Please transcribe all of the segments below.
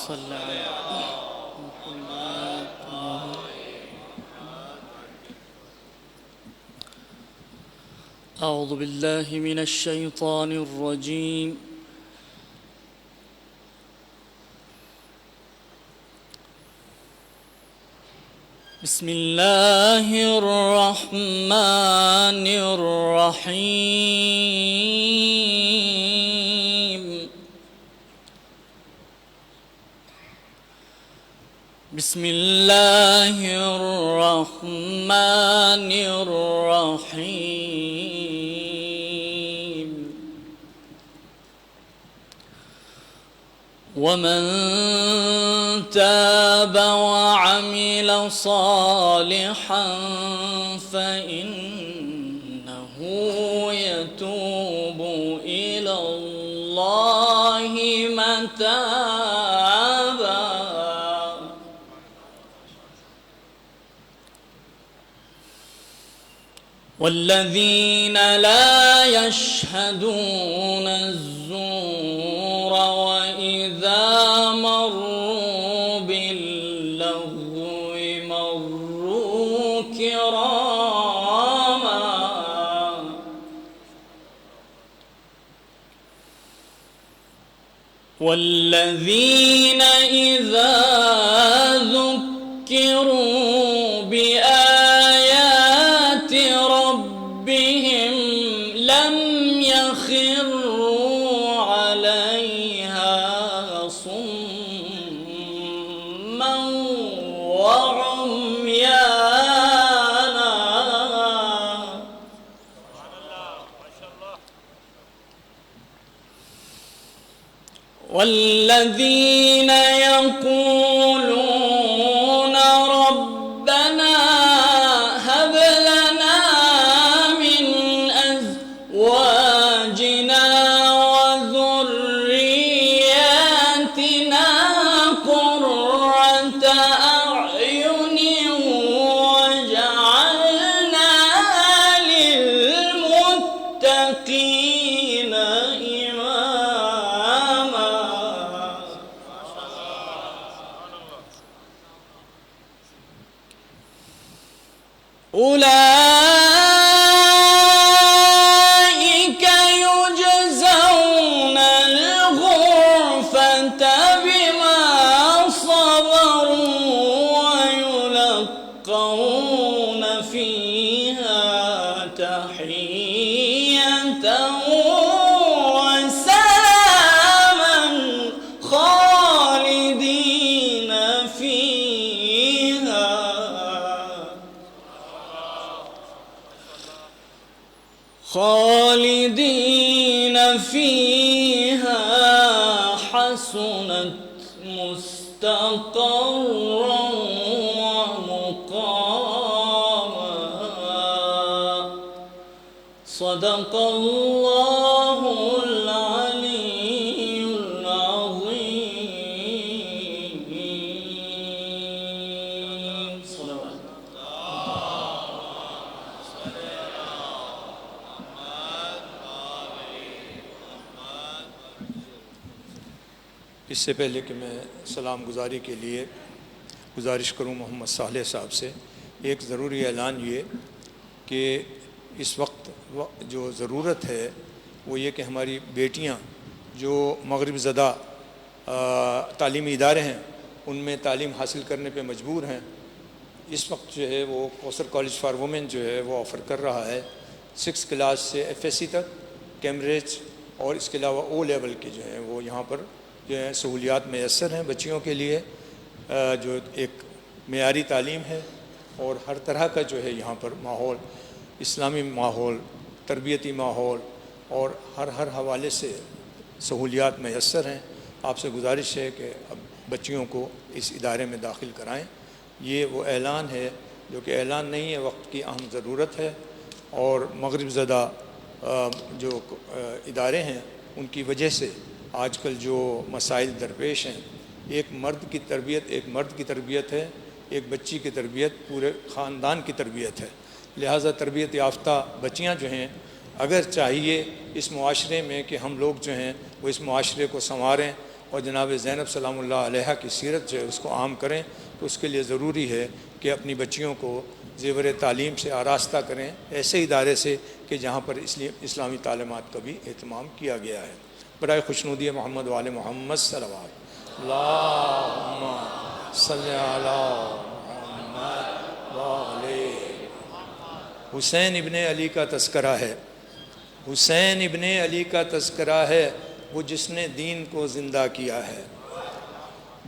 صل على محمد. أعوذ بالله من الشيطان الرجيم. بسم الله الرحمن الرحيم. بسم الله الرحمن الرحيم. ومن تاب وعمل صالحا فإنه يتوب إلى الله متابا. والذين لا يشهدون الزور وإذا مروا باللغو مروا كراما. والذين إذا ذكروا بآيات ربهم لم يخروا عليها صما وعميانا. والذين يقولون ربنا هب لنا من أزواجنا وذرياتنا قرة أعين وجعلنا للمتقين إماما. أولئك يجزون الغرفة بما صبروا ويلقون فيها تحية وسلاما خالدين فيها. خالدين فيها حسنت مستقرا ومقاما. صدق الله العلي العظيم. صلوات. اس سے پہلے کہ میں سلام گزاری کے لیے گزارش کروں محمد صالح صاحب سے، ایک ضروری اعلان یہ کہ اس وقت جو ضرورت ہے وہ یہ کہ ہماری بیٹیاں جو مغرب زدہ تعلیمی ادارے ہیں ان میں تعلیم حاصل کرنے پہ مجبور ہیں. اس وقت جو ہے وہ کوثر کالج فار وومن جو ہے وہ آفر کر رہا ہے 6 کلاس سے FSC تک کیمبرج، اور اس کے علاوہ O لیول کے جو ہیں وہ یہاں پر جو ہے سہولیات میسر ہیں بچیوں کے لیے، جو ایک معیاری تعلیم ہے اور ہر طرح کا جو ہے یہاں پر ماحول، اسلامی ماحول، تربیتی ماحول اور ہر حوالے سے سہولیات میسر ہیں. آپ سے گزارش ہے کہ اب بچیوں کو اس ادارے میں داخل کرائیں. یہ وہ اعلان ہے جو کہ اعلان نہیں ہے، وقت کی اہم ضرورت ہے. اور مغرب زدہ جو ادارے ہیں ان کی وجہ سے آج کل جو مسائل درپیش ہیں، ایک مرد کی تربیت ہے، ایک بچی کی تربیت پورے خاندان کی تربیت ہے. لہٰذا تربیت یافتہ بچیاں جو ہیں اگر چاہیے اس معاشرے میں کہ ہم لوگ جو ہیں وہ اس معاشرے کو سنواریں اور جناب زینب سلام اللہ علیہ کی سیرت جو ہے اس کو عام کریں، تو اس کے لیے ضروری ہے کہ اپنی بچیوں کو زیور تعلیم سے آراستہ کریں، ایسے ادارے سے کہ جہاں پر اسلامی تعلیمات کا بھی اہتمام کیا گیا ہے۔ برائے خوشنودی محمد وآل محمد صلوات اللہم صلی علی محمد وآل۔ حسین ابن علی کا تذکرہ ہے، حسین ابن علی کا تذکرہ ہے، وہ جس نے دین کو زندہ کیا ہے۔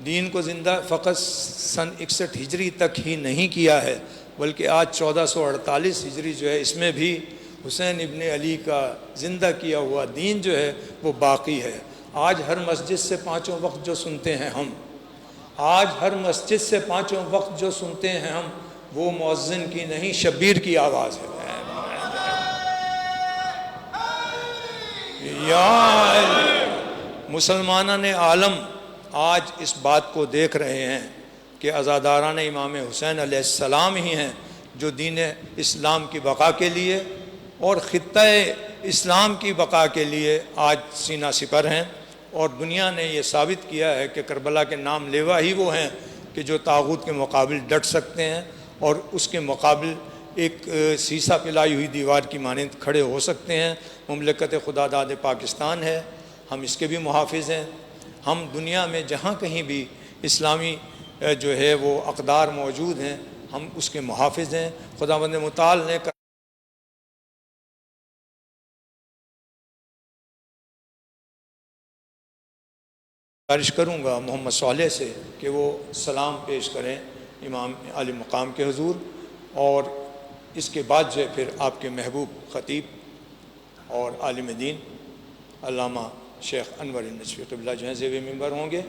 دین کو زندہ فقط سن 61 ہجری تک ہی نہیں کیا ہے، بلکہ آج 1448 ہجری جو ہے اس میں بھی حسین ابن علی کا زندہ کیا ہوا دین جو ہے وہ باقی ہے۔ آج ہر مسجد سے 5 وقت جو سنتے ہیں ہم، آج ہر مسجد سے 5 وقت جو سنتے ہیں ہم، وہ مؤذن کی نہیں شبیر کی آواز ہے۔ یا مسلمانان عالم آج اس بات کو دیکھ رہے ہیں کہ عزاداران امام حسین علیہ السلام ہی ہیں جو دین اسلام کی بقا کے لیے اور خطہ اسلام کی بقا کے لیے آج سینہ سپر ہیں، اور دنیا نے یہ ثابت کیا ہے کہ کربلا کے نام لیوا ہی وہ ہیں کہ جو طاغوت کے مقابل ڈٹ سکتے ہیں اور اس کے مقابل ایک سیسا پلائی ہوئی دیوار کی مانند کھڑے ہو سکتے ہیں۔ مملکت خدا داد پاکستان ہے، ہم اس کے بھی محافظ ہیں۔ ہم دنیا میں جہاں کہیں بھی اسلامی جو ہے وہ اقدار موجود ہیں، ہم اس کے محافظ ہیں۔ خداوند متعال نے گزارش کروں گا محمد صالح سے کہ وہ سلام پیش کریں امام علی مقام کے حضور، اور اس کے بعد جو ہے پھر آپ کے محبوب خطیب اور عالم دین علامہ شیخ انور النجفی قبلہ جو ہیں زیب منبر ہوں گے۔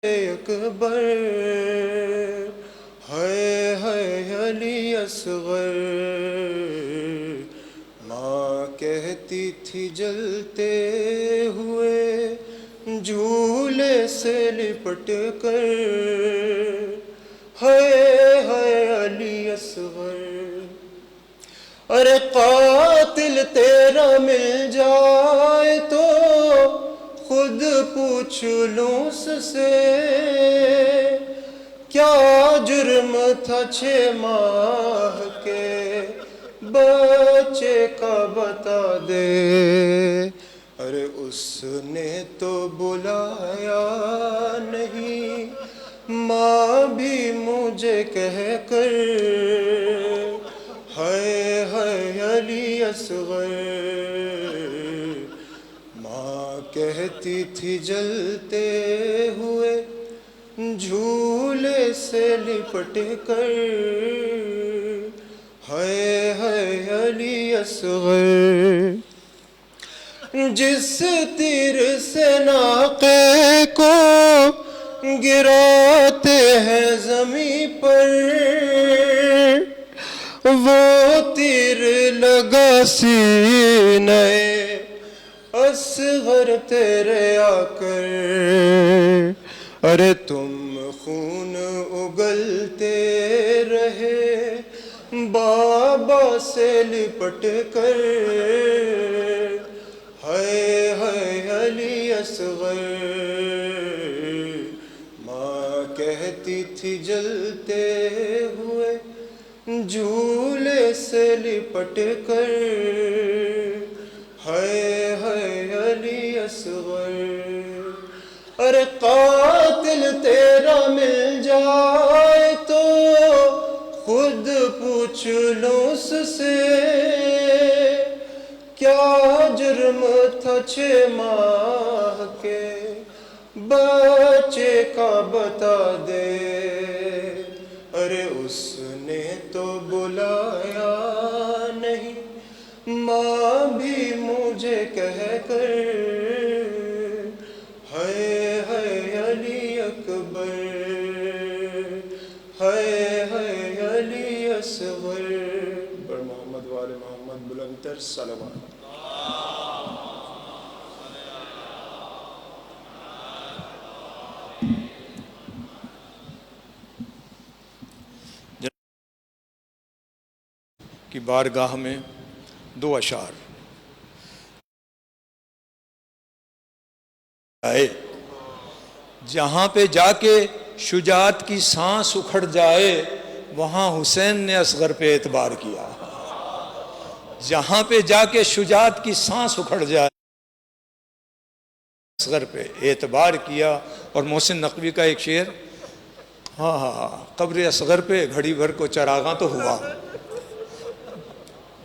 اکبر ہے علی اصغر، ماں کہتی تھی جلتے ہوئے جھولے سے لپٹ کر، ہے علی اصغر، ارے قاتل تیرا مل جائے تو خود پوچھ لوں اس سے، کیا جرم تھا 6 ماہ کے بچے کا بتا دے، ارے اس نے تو بلایا نہیں ماں بھی مجھے کہہ کر، ہے علی اصغر، ماں کہتی تھی جلتے ہوئے جھولے سے لپٹ کر، ہے علی اصغر، جس تیر سے ناقے کو گراتے ہیں زمیں پر، وہ تیر لگا سینے اصغر تیرے آ کر، ارے تم خون اگلتے رہے بابا سے لپٹ کر، ہائے ہائے علی اصغر، ماں کہتی تھی جلتے ہوئے جھولے سے لپٹ کر، ہائے ہائے علی اصغر، ارے قاتل تیرا مل جائے تو خود پوچھ لو اس سے، کیا جرم تھا 6 ماہ کے بچے کا بتا دے، ارے اس نے تو بلایا نہیں ماں بھی مجھے کہہ کر، ہائے ہائے علی اکبر، ہائے ہائے علی اصغر، بر محمد وآل محمد بلند تر صلوات۔ کی بارگاہ میں 2 اشعار آئے، جہاں پہ جا کے شجاعت کی سانس اکھڑ جائے وہاں حسین نے اصغر پہ اعتبار کیا، جہاں پہ جا کے شجاعت کی سانس اکھڑ جائے اصغر پہ اعتبار کیا۔ اور محسن نقوی کا ایک شعر، ہاں قبر اصغر پہ گھڑی بھر کو چراغاں تو ہوا،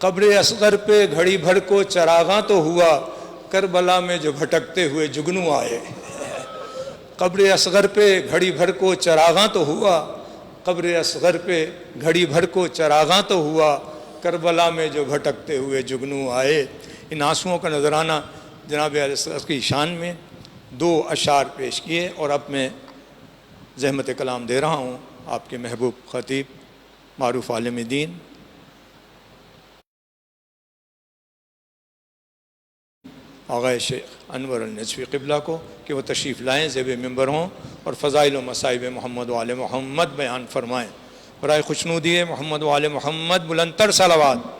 قبر اصغر پہ گھڑی بھر کو چراغاں تو ہوا، کربلا میں جو بھٹکتے ہوئے جگنو آئے، قبر اصغر پہ گھڑی بھر کو چراغاں تو ہوا، قبر اصغر پہ گھڑی بھر کو چراغاں تو ہوا، کربلا میں جو بھٹکتے ہوئے جگنو آئے۔ ان آنسوؤں کا نذرانہ جناب علیہ السلام کی شان میں 2 اشعار پیش کیے، اور اب میں زحمت کلام دے رہا ہوں آپ کے محبوب خطیب معروف عالم دین آغا شیخ انور النجفی قبلہ کو کہ وہ تشریف لائیں، زیب ممبر ہوں اور فضائل و مصائب محمد و آل محمد بیان فرمائیں۔ برائے خوشنودی محمد و آل محمد بلند تر صلوات۔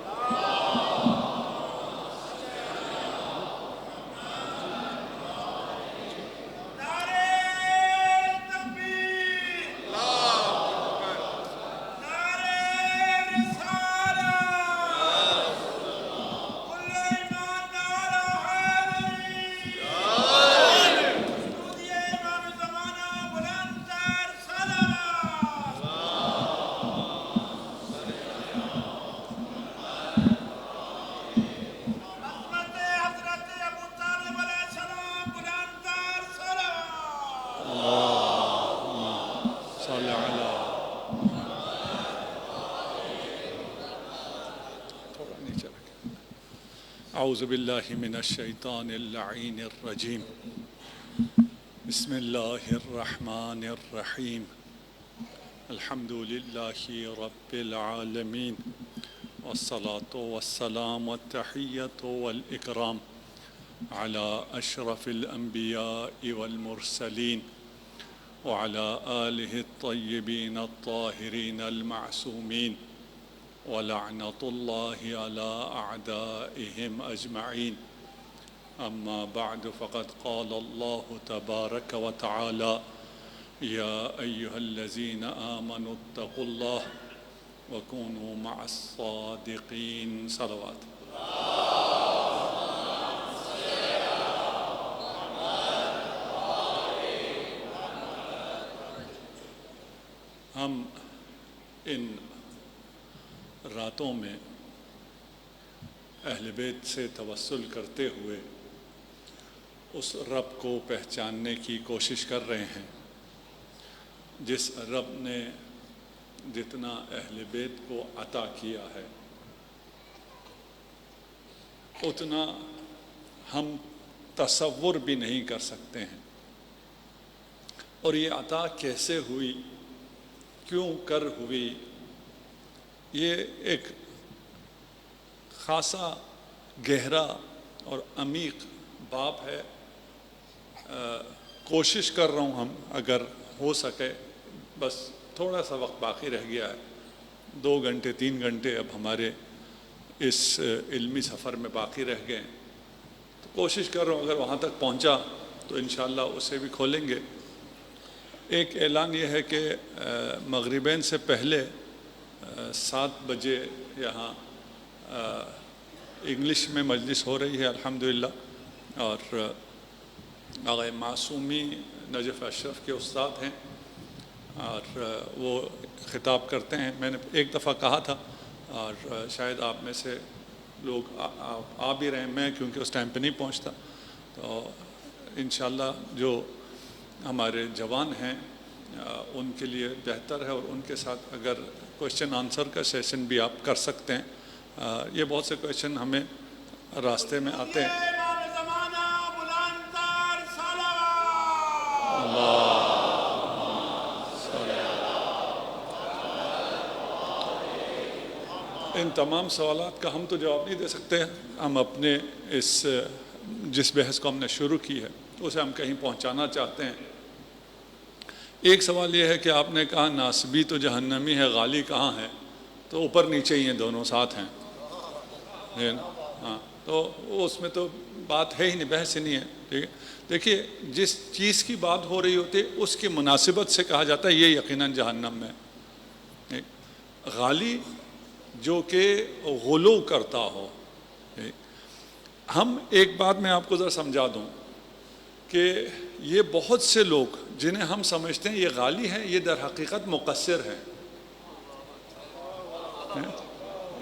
اعوذ باللہ من الشیطان اللعین الرجیم، بسم اللہ الرحمن الرحیم، الحمد للہ رب العالمین، والصلاة والسلام والتحیۃ والاکرام علی اشرف الانبیاء والمرسلین وعلی آلہ الطیبین الطاہرین المعصومین، وَلَعْنَةُ اللَّهِ عَلَىٰ أَعْدَائِهِمْ أَجْمَعِينَ۔ أما بعد فقد قال الله تبارك وتعالى يا أيها الذين آمنوا اتقوا الله وكونوا مع الصادقين۔ صلوات۔ ہم ان راتوں میں اہل بیت سے توسل کرتے ہوئے اس رب کو پہچاننے کی کوشش کر رہے ہیں جس رب نے جتنا اہل بیت کو عطا کیا ہے اتنا ہم تصور بھی نہیں کر سکتے ہیں، اور یہ عطا کیسے ہوئی، کیوں کر ہوئی، یہ ایک خاصا گہرا اور عمیق باب ہے. کوشش کر رہا ہوں ہم اگر ہو سکے، بس تھوڑا سا وقت باقی رہ گیا ہے، 2 گھنٹے 3 گھنٹے اب ہمارے اس علمی سفر میں باقی رہ گئے، تو کوشش کر رہا ہوں اگر وہاں تک پہنچا تو انشاءاللہ اسے بھی کھولیں گے. ایک اعلان یہ ہے کہ مغربین سے پہلے 7 بجے یہاں انگلش میں مجلس ہو رہی ہے الحمدللہ، اور آغا معصومی نجف اشرف کے استاد ہیں اور وہ خطاب کرتے ہیں. میں نے ایک دفعہ کہا تھا اور شاید آپ میں سے لوگ آ بھی رہے ہیں، میں کیونکہ اس ٹائم پہ نہیں پہنچتا. تو انشاءاللہ جو ہمارے جوان ہیں ان کے لیے بہتر ہے، اور ان کے ساتھ اگر کوشچن آنسر کا سیشن بھی آپ کر سکتے ہیں. یہ بہت سے کوشچن ہمیں راستے میں آتے ہیں. ان تمام سوالات کا ہم تو جواب نہیں دے سکتے. ہم اپنے اس جس بحث کو ہم نے شروع کی ہے اسے ہم کہیں پہنچانا چاہتے ہیں. ایک سوال یہ ہے کہ آپ نے کہا ناسبی تو جہنمی ہے، غالی کہاں ہے؟ تو اوپر نیچے ہی ہیں، دونوں ساتھ ہیں. ہاں، تو اس میں تو بات ہے ہی نہیں، بحث ہی نہیں ہے. ٹھیک ہے، دیکھیے جس چیز کی بات ہو رہی ہوتی ہے اس کی مناسبت سے کہا جاتا ہے یہ یقیناً جہنم میں. غالی جو کہ غلو کرتا ہو. ہم ایک بات میں آپ کو ذرا سمجھا دوں کہ یہ بہت سے لوگ جنہیں ہم سمجھتے ہیں یہ غالی ہیں، یہ در حقیقت مقصر ہیں.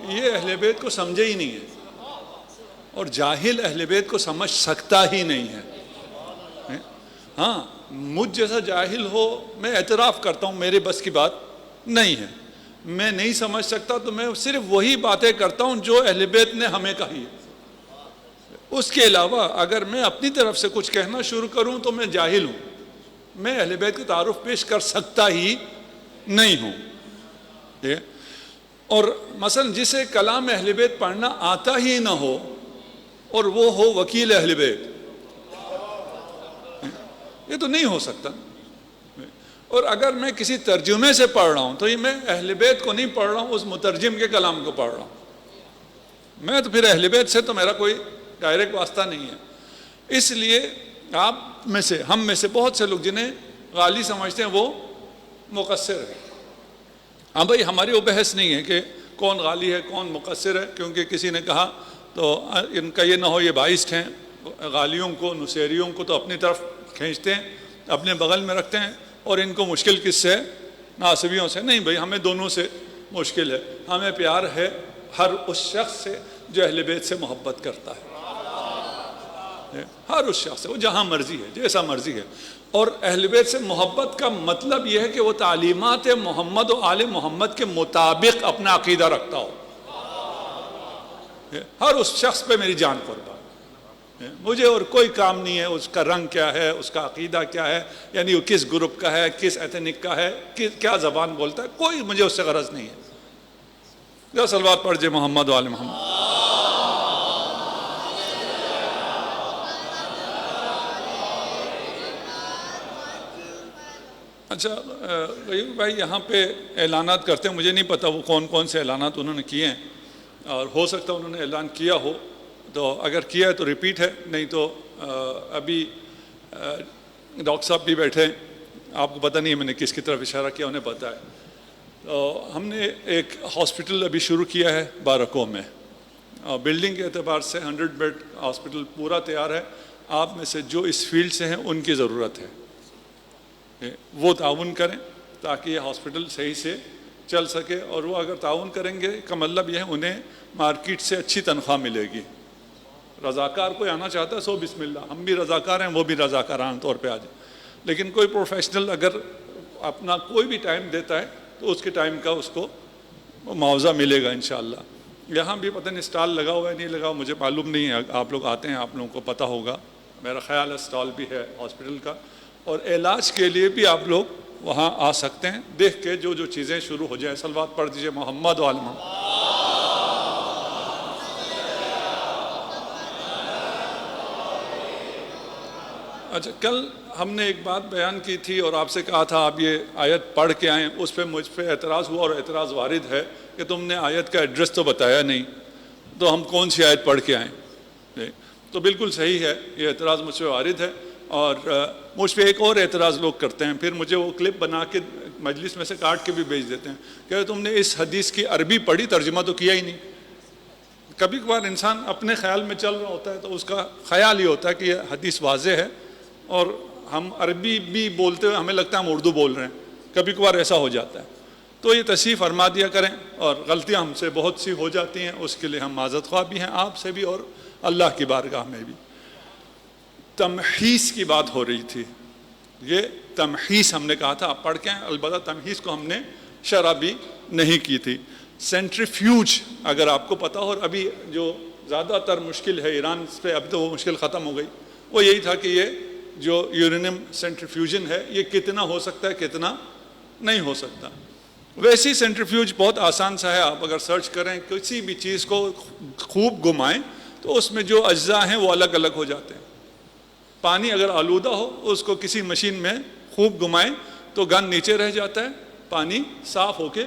یہ اہل بیت کو سمجھے ہی نہیں ہے، اور جاہل اہل بیت کو سمجھ سکتا ہی نہیں ہے. ہاں، مجھ جیسا جاہل ہو، میں اعتراف کرتا ہوں میرے بس کی بات نہیں ہے، میں نہیں سمجھ سکتا، تو میں صرف وہی باتیں کرتا ہوں جو اہل بیت نے ہمیں کہی ہے. اس کے علاوہ اگر میں اپنی طرف سے کچھ کہنا شروع کروں تو میں جاہل ہوں، میں اہل بیت کا تعارف پیش کر سکتا ہی نہیں ہوں. اور مثلا جسے کلام اہل بیت پڑھنا آتا ہی نہ ہو اور وہ ہو وکیل اہل بیت، یہ تو نہیں ہو سکتا. اور اگر میں کسی ترجمے سے پڑھ رہا ہوں تو یہ میں اہل بیت کو نہیں پڑھ رہا ہوں، اس مترجم کے کلام کو پڑھ رہا ہوں. میں تو پھر اہل بیت سے تو میرا کوئی ڈائریکٹ واسطہ نہیں ہے. اس لیے آپ میں سے، ہم میں سے بہت سے لوگ جنہیں غالی سمجھتے ہیں وہ مقصر ہے. ہاں بھائی، ہماری وہ بحث نہیں ہے کہ کون غالی ہے کون مقصر ہے، کیونکہ کسی نے کہا تو ان کا یہ نہ ہو یہ بائسٹ ہیں، غالیوں کو نصیریوں کو تو اپنی طرف کھینچتے ہیں، اپنے بغل میں رکھتے ہیں، اور ان کو مشکل کس سے؟ ناصبیوں سے. نہیں بھائی، ہمیں دونوں سے مشکل ہے. ہمیں پیار ہے ہر اس شخص سے جو اہل بیت سے محبت کرتا ہے، ہر اس شخص سے، وہ جہاں مرضی ہے، جیسا مرضی ہے. اور اہل بیت سے محبت کا مطلب یہ ہے کہ وہ تعلیمات محمد و آل محمد کے مطابق اپنا عقیدہ رکھتا ہو. ہر اس شخص پہ میری جان قربان، مجھے اور کوئی کام نہیں ہے اس کا رنگ کیا ہے، اس کا عقیدہ کیا ہے، یعنی وہ کس گروپ کا ہے، کس ایتھنک کا ہے، کیا زبان بولتا ہے، کوئی مجھے اس سے غرض نہیں ہے. جو صلوات پڑھ جے محمد و آل محمد. اچھا غیور بھائی یہاں پہ اعلانات کرتے ہیں، مجھے نہیں پتہ وہ کون کون سے اعلانات انہوں نے کیے ہیں، اور ہو سکتا ہے انہوں نے اعلان کیا ہو، تو اگر کیا ہے تو ریپیٹ ہے، نہیں تو ابھی ڈاکٹر صاحب بھی بیٹھے ہیں، آپ کو پتہ نہیں ہے میں نے کس کی طرف اشارہ کیا، انہیں پتہ ہے. تو ہم نے ایک ہاسپٹل ابھی شروع کیا ہے بارکو میں، بلڈنگ کے اعتبار سے 100 بیڈ ہاسپٹل پورا تیار ہے. آپ میں سے جو اس فیلڈ سے ہیں ان کی ضرورت ہے، وہ تعاون کریں تاکہ یہ ہاسپٹل صحیح سے چل سکے. اور وہ اگر تعاون کریں گے کا مطلب یہ ہے انہیں مارکیٹ سے اچھی تنخواہ ملے گی. رضاکار کوئی آنا چاہتا ہے سو بسم اللہ، ہم بھی رضاکار ہیں، وہ بھی رضاکارانہ طور پہ آ جائیں. لیکن کوئی پروفیشنل اگر اپنا کوئی بھی ٹائم دیتا ہے تو اس کے ٹائم کا اس کو معاوضہ ملے گا انشاءاللہ. یہاں بھی پتہ نہیں اسٹال لگا ہوا ہے نہیں لگا، مجھے معلوم نہیں ہے، آپ لوگ آتے ہیں آپ لوگوں کو پتہ ہوگا. میرا خیال ہے اسٹال بھی ہے ہاسپٹل کا، اور علاج کے لیے بھی آپ لوگ وہاں آ سکتے ہیں. دیکھ کے جو چیزیں شروع ہو جائیں، صلوات پڑھ دیجئے محمد و آل محمد. اچھا، کل ہم نے ایک بات بیان کی تھی اور آپ سے کہا تھا آپ یہ آیت پڑھ کے آئیں، اس پہ مجھ پہ اعتراض ہوا، اور اعتراض وارد ہے کہ تم نے آیت کا ایڈریس تو بتایا نہیں، تو ہم کون سی آیت پڑھ کے آئیں؟ تو بالکل صحیح ہے، یہ اعتراض مجھ پہ وارد ہے، اور مجھ پہ ایک اور اعتراض لوگ کرتے ہیں، پھر مجھے وہ کلپ بنا کے مجلس میں سے کاٹ کے بھی بھیج دیتے ہیں کہ تم نے اس حدیث کی عربی پڑھی، ترجمہ تو کیا ہی نہیں۔ کبھی کبھار انسان اپنے خیال میں چل رہا ہوتا ہے تو اس کا خیال یہ ہوتا ہے کہ یہ حدیث واضح ہے، اور ہم عربی بھی بولتے ہوئے ہمیں لگتا ہے ہم اردو بول رہے ہیں، کبھی کبھار ایسا ہو جاتا ہے، تو یہ تصحیح فرما دیا کریں، اور غلطیاں ہم سے بہت سی ہو جاتی ہیں، اس کے لیے ہم معذرت خواہ بھی ہیں آپ سے بھی اور اللہ کی بارگاہ میں بھی۔ تمحیص کی بات ہو رہی تھی، یہ تمحیص ہم نے کہا تھا، آپ پڑھ کے ہیں، البتہ تمحیص کو ہم نے شرح بھی نہیں کی تھی۔ سینٹریفیوج اگر آپ کو پتہ ہو، ابھی جو زیادہ تر مشکل ہے ایران پہ، اب تو وہ مشکل ختم ہو گئی، وہ یہی تھا کہ یہ جو یورینیم سینٹریفیوژن ہے یہ کتنا ہو سکتا ہے، کتنا نہیں ہو سکتا۔ ویسی سینٹریفیوج بہت آسان سا ہے، آپ اگر سرچ کریں کسی بھی چیز کو خوب گھمائیں تو اس میں جو اجزاء ہیں وہ الگ الگ ہو جاتے ہیں۔ پانی اگر آلودہ ہو، اس کو کسی مشین میں خوب گھمائیں تو گند نیچے رہ جاتا ہے، پانی صاف ہو کے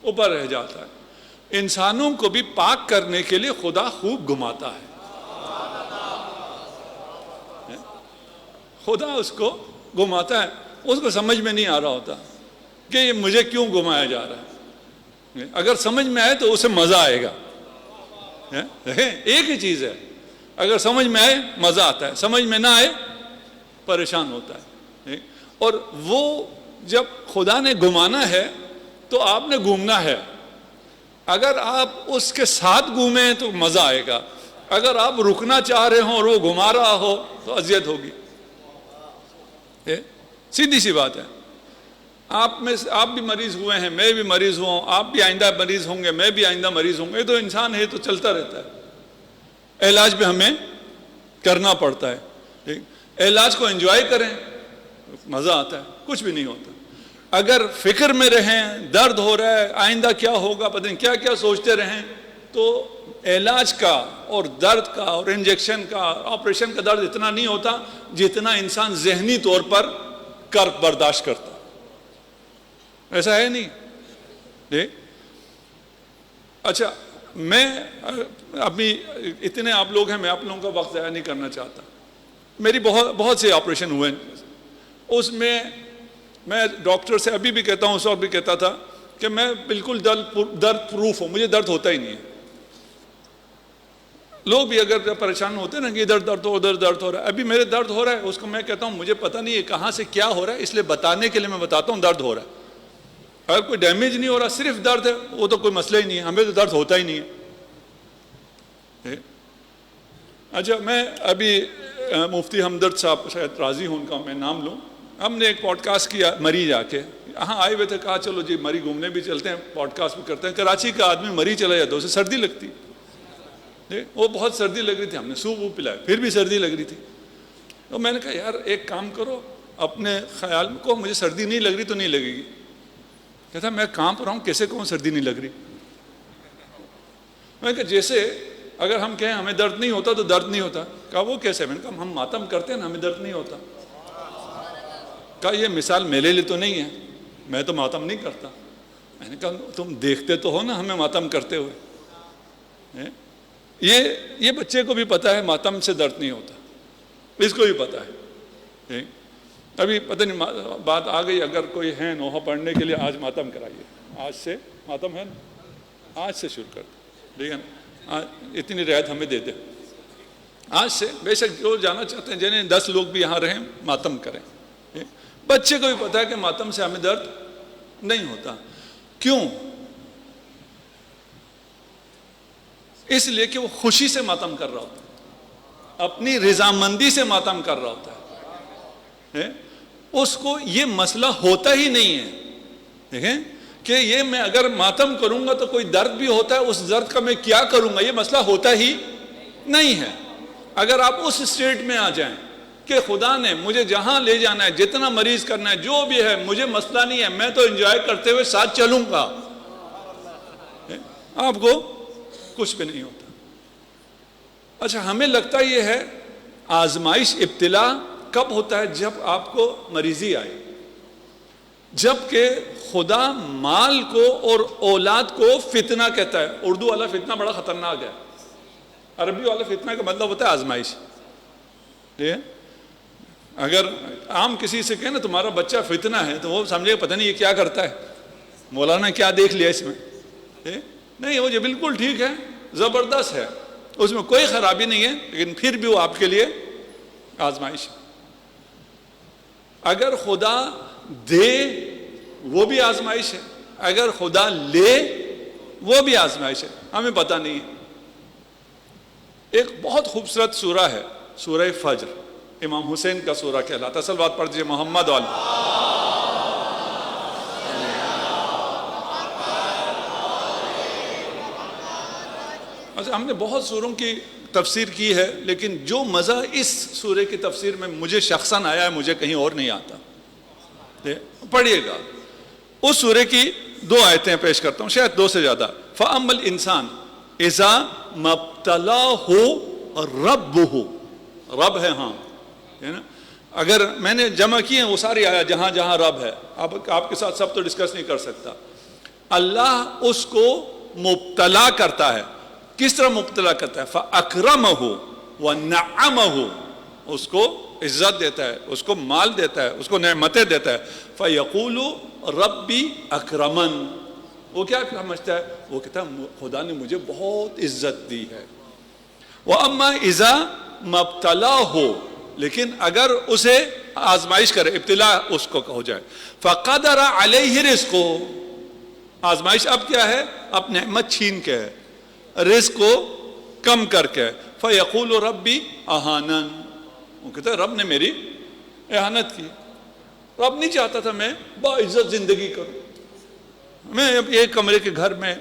اوپر رہ جاتا ہے۔ انسانوں کو بھی پاک کرنے کے لیے خدا خوب گھماتا ہے، خدا اس کو گھماتا ہے، اس کو سمجھ میں نہیں آ رہا ہوتا کہ یہ مجھے کیوں گھمایا جا رہا ہے۔ اگر سمجھ میں آئے تو اسے مزہ آئے گا، ایک ہی چیز ہے، اگر سمجھ میں آئے مزہ آتا ہے، سمجھ میں نہ آئے پریشان ہوتا ہے۔ اور وہ جب خدا نے گھمانا ہے تو آپ نے گھومنا ہے، اگر آپ اس کے ساتھ گھومیں تو مزہ آئے گا، اگر آپ رکنا چاہ رہے ہوں اور وہ گھما رہا ہو تو اذیت ہوگی۔ سیدھی سی بات ہے، آپ بھی مریض ہوئے ہیں، میں بھی مریض ہوا ہوں، آپ بھی آئندہ مریض ہوں گے، میں بھی آئندہ مریض ہوں گے، یہ تو انسان ہے، تو چلتا رہتا ہے، علاج بھی ہمیں کرنا پڑتا ہے۔ علاج کو انجوائے کریں، مزہ آتا ہے، کچھ بھی نہیں ہوتا۔ اگر فکر میں رہیں، درد ہو رہا ہے، آئندہ کیا ہوگا، پتہ نہیں کیا کیا سوچتے رہیں، تو علاج کا اور درد کا اور انجیکشن کا آپریشن کا درد اتنا نہیں ہوتا جتنا انسان ذہنی طور پر کرب برداشت کرتا، ایسا ہے نہیں؟ اچھا، میں ابھی اتنے آپ لوگ ہیں، میں آپ لوگوں کا وقت ضائع نہیں کرنا چاہتا۔ میری بہت سے آپریشن ہوئے ہیں، اس میں میں ڈاکٹر سے ابھی بھی کہتا ہوں، اس وقت بھی کہتا تھا کہ میں بالکل درد پروف ہوں، مجھے درد ہوتا ہی نہیں ہے۔ لوگ بھی اگر پریشان ہوتے ہیں نا کہ ادھر درد ہو ادھر درد ہو رہا ہے، ابھی میرے درد ہو رہا ہے، اس کو میں کہتا ہوں مجھے پتہ نہیں ہے کہاں سے کیا ہو رہا ہے، اس لیے بتانے کے لیے میں بتاتا ہوں درد ہو رہا ہے۔ اگر کوئی ڈیمیج نہیں ہو رہا، صرف درد ہے، وہ تو کوئی مسئلہ ہی نہیں ہے، ہمیں تو درد ہوتا ہی نہیں ہے۔ اچھا، میں ابھی مفتی ہمدرد صاحب، شاید راضی ہوں ان کا میں نام لوں، ہم نے ایک پوڈ کاسٹ کیا مری جا کے، یہاں آئے ہوئے تھے، کہا چلو جی مری گھومنے بھی چلتے ہیں، پوڈ کاسٹ بھی کرتے ہیں۔ کراچی کا آدمی مری چلا جاتا ہے، اسے سردی لگتی، وہ بہت سردی لگ رہی تھی، ہم نے سوپ ووپ پلایا، پھر بھی سردی لگ رہی تھی۔ تو میں نے کہا یار ایک کام کرو، اپنے خیال میں کو مجھے سردی نہیں لگ رہی تو نہیں لگے گی۔ کہتا میں کانپ رہا ہوں، کیسے کہوں سردی نہیں لگ رہی؟ میں نے کہا جیسے اگر ہم کہیں ہمیں درد نہیں ہوتا تو درد نہیں ہوتا۔ کہا وہ کیسے؟ میں نے کہا ہم ماتم کرتے ہیں نا، ہمیں درد نہیں ہوتا۔ کہا یہ مثال میرے لیے تو نہیں ہے، میں تو ماتم نہیں کرتا۔ میں نے کہا تم دیکھتے تو ہو نا ہمیں ماتم کرتے ہوئے۔ یہ بچے کو بھی پتہ ہے ماتم سے درد نہیں ہوتا، اس کو بھی پتہ ہے۔ ابھی پتہ نہیں بات آ گئی، اگر کوئی ہے نوحہ پڑھنے کے لیے آج ماتم کرائیے، آج سے ماتم ہے نا، آج سے شروع کر دیں، ٹھیک ہے نا، اتنی رعایت ہمیں دے دیں آج سے۔ بے شک جو جانا چاہتے ہیں، جنہیں 10 لوگ بھی یہاں رہیں، ماتم کریں۔ بچے کو بھی پتہ ہے کہ ماتم سے ہمیں درد نہیں ہوتا۔ کیوں؟ اس لیے کہ وہ خوشی سے ماتم کر رہا ہوتا ہے، اپنی رضامندی سے ماتم کر رہا ہوتا ہے۔ اس کو یہ مسئلہ ہوتا ہی نہیں ہے، دیکھیں کہ یہ میں اگر ماتم کروں گا تو کوئی درد بھی ہوتا ہے، اس درد کا میں کیا کروں گا، یہ مسئلہ ہوتا ہی نہیں ہے۔ اگر آپ اس اسٹیٹ میں آ جائیں کہ خدا نے مجھے جہاں لے جانا ہے، جتنا مریض کرنا ہے، جو بھی ہے، مجھے مسئلہ نہیں ہے، میں تو انجوائے کرتے ہوئے ساتھ چلوں گا، آپ کو کچھ بھی نہیں ہوتا۔ اچھا، ہمیں لگتا یہ ہے آزمائش ابتلا کب ہوتا ہے؟ جب آپ کو مریضی آئے، جبکہ خدا مال کو اور اولاد کو فتنہ کہتا ہے۔ اردو والا فتنہ بڑا خطرناک ہے، عربی والا فتنہ کا مطلب ہوتا ہے آزمائش۔ اگر عام کسی سے کہے نا تمہارا بچہ فتنہ ہے تو وہ سمجھے پتہ نہیں یہ کیا کرتا ہے، مولانا کیا دیکھ لیا اس میں۔ نہیں، وہ جو بالکل ٹھیک ہے، زبردست ہے، اس میں کوئی خرابی نہیں ہے، لیکن پھر بھی وہ آپ کے لیے آزمائش ہے۔ اگر خدا دے وہ بھی آزمائش ہے، اگر خدا لے وہ بھی آزمائش ہے، ہمیں پتہ نہیں ہے۔ ایک بہت خوبصورت سورہ ہے سورہ فجر، امام حسین کا سورہ کہلاتا ہے۔ اصل بات پڑھ دیجیے محمد والی۔ ہم نے بہت سوروں کی تفسیر کی ہے، لیکن جو مزہ اس سورے کی تفسیر میں مجھے شخصاً آیا ہے مجھے کہیں اور نہیں آتا۔ پڑھیے گا، اس سورے کی 2 آیتیں پیش کرتا ہوں، شاید 2 سے زیادہ۔ فَأَمَّا الْإِنسَانُ إِذَا مَا ابْتَلَاهُ رَبُّهُ، رب ہے ہاں، اگر میں نے جمع کیے ہیں وہ ساری آیا جہاں جہاں رب ہے، آپ کے ساتھ سب تو ڈسکس نہیں کر سکتا۔ اللہ اس کو مبتلا کرتا ہے۔ کس طرح مبتلا کرتا ہے؟ فَأَكْرَمَهُ وَنَعَّمَهُ، اس کو عزت دیتا ہے، اس کو مال دیتا ہے، اس کو نعمتیں دیتا ہے۔ فَيَقُولُ رَبِّ أَكْرَمَنِ، وہ کیا سمجھتا ہے؟ وہ کہتا ہے خدا نے مجھے بہت عزت دی ہے۔ وَأَمَّا إِذَا مَا ابْتَلَاهُ، لیکن اگر اسے آزمائش کرے، ابتلا اس کو ہو جائے، فَقَدَرَ عَلَيْهِ رِزْقُهُ، آزمائش اب کیا ہے؟ اب نعمت چھین کے ہے، رزق کو کم کر کے۔ فَيَقُولُ رَبِّ أَهَانَنِ، وہ کہتا ہے رب نے میری اہانت کی، رب نہیں چاہتا تھا میں باعزت زندگی کروں، میں اب ایک کمرے کے گھر میں،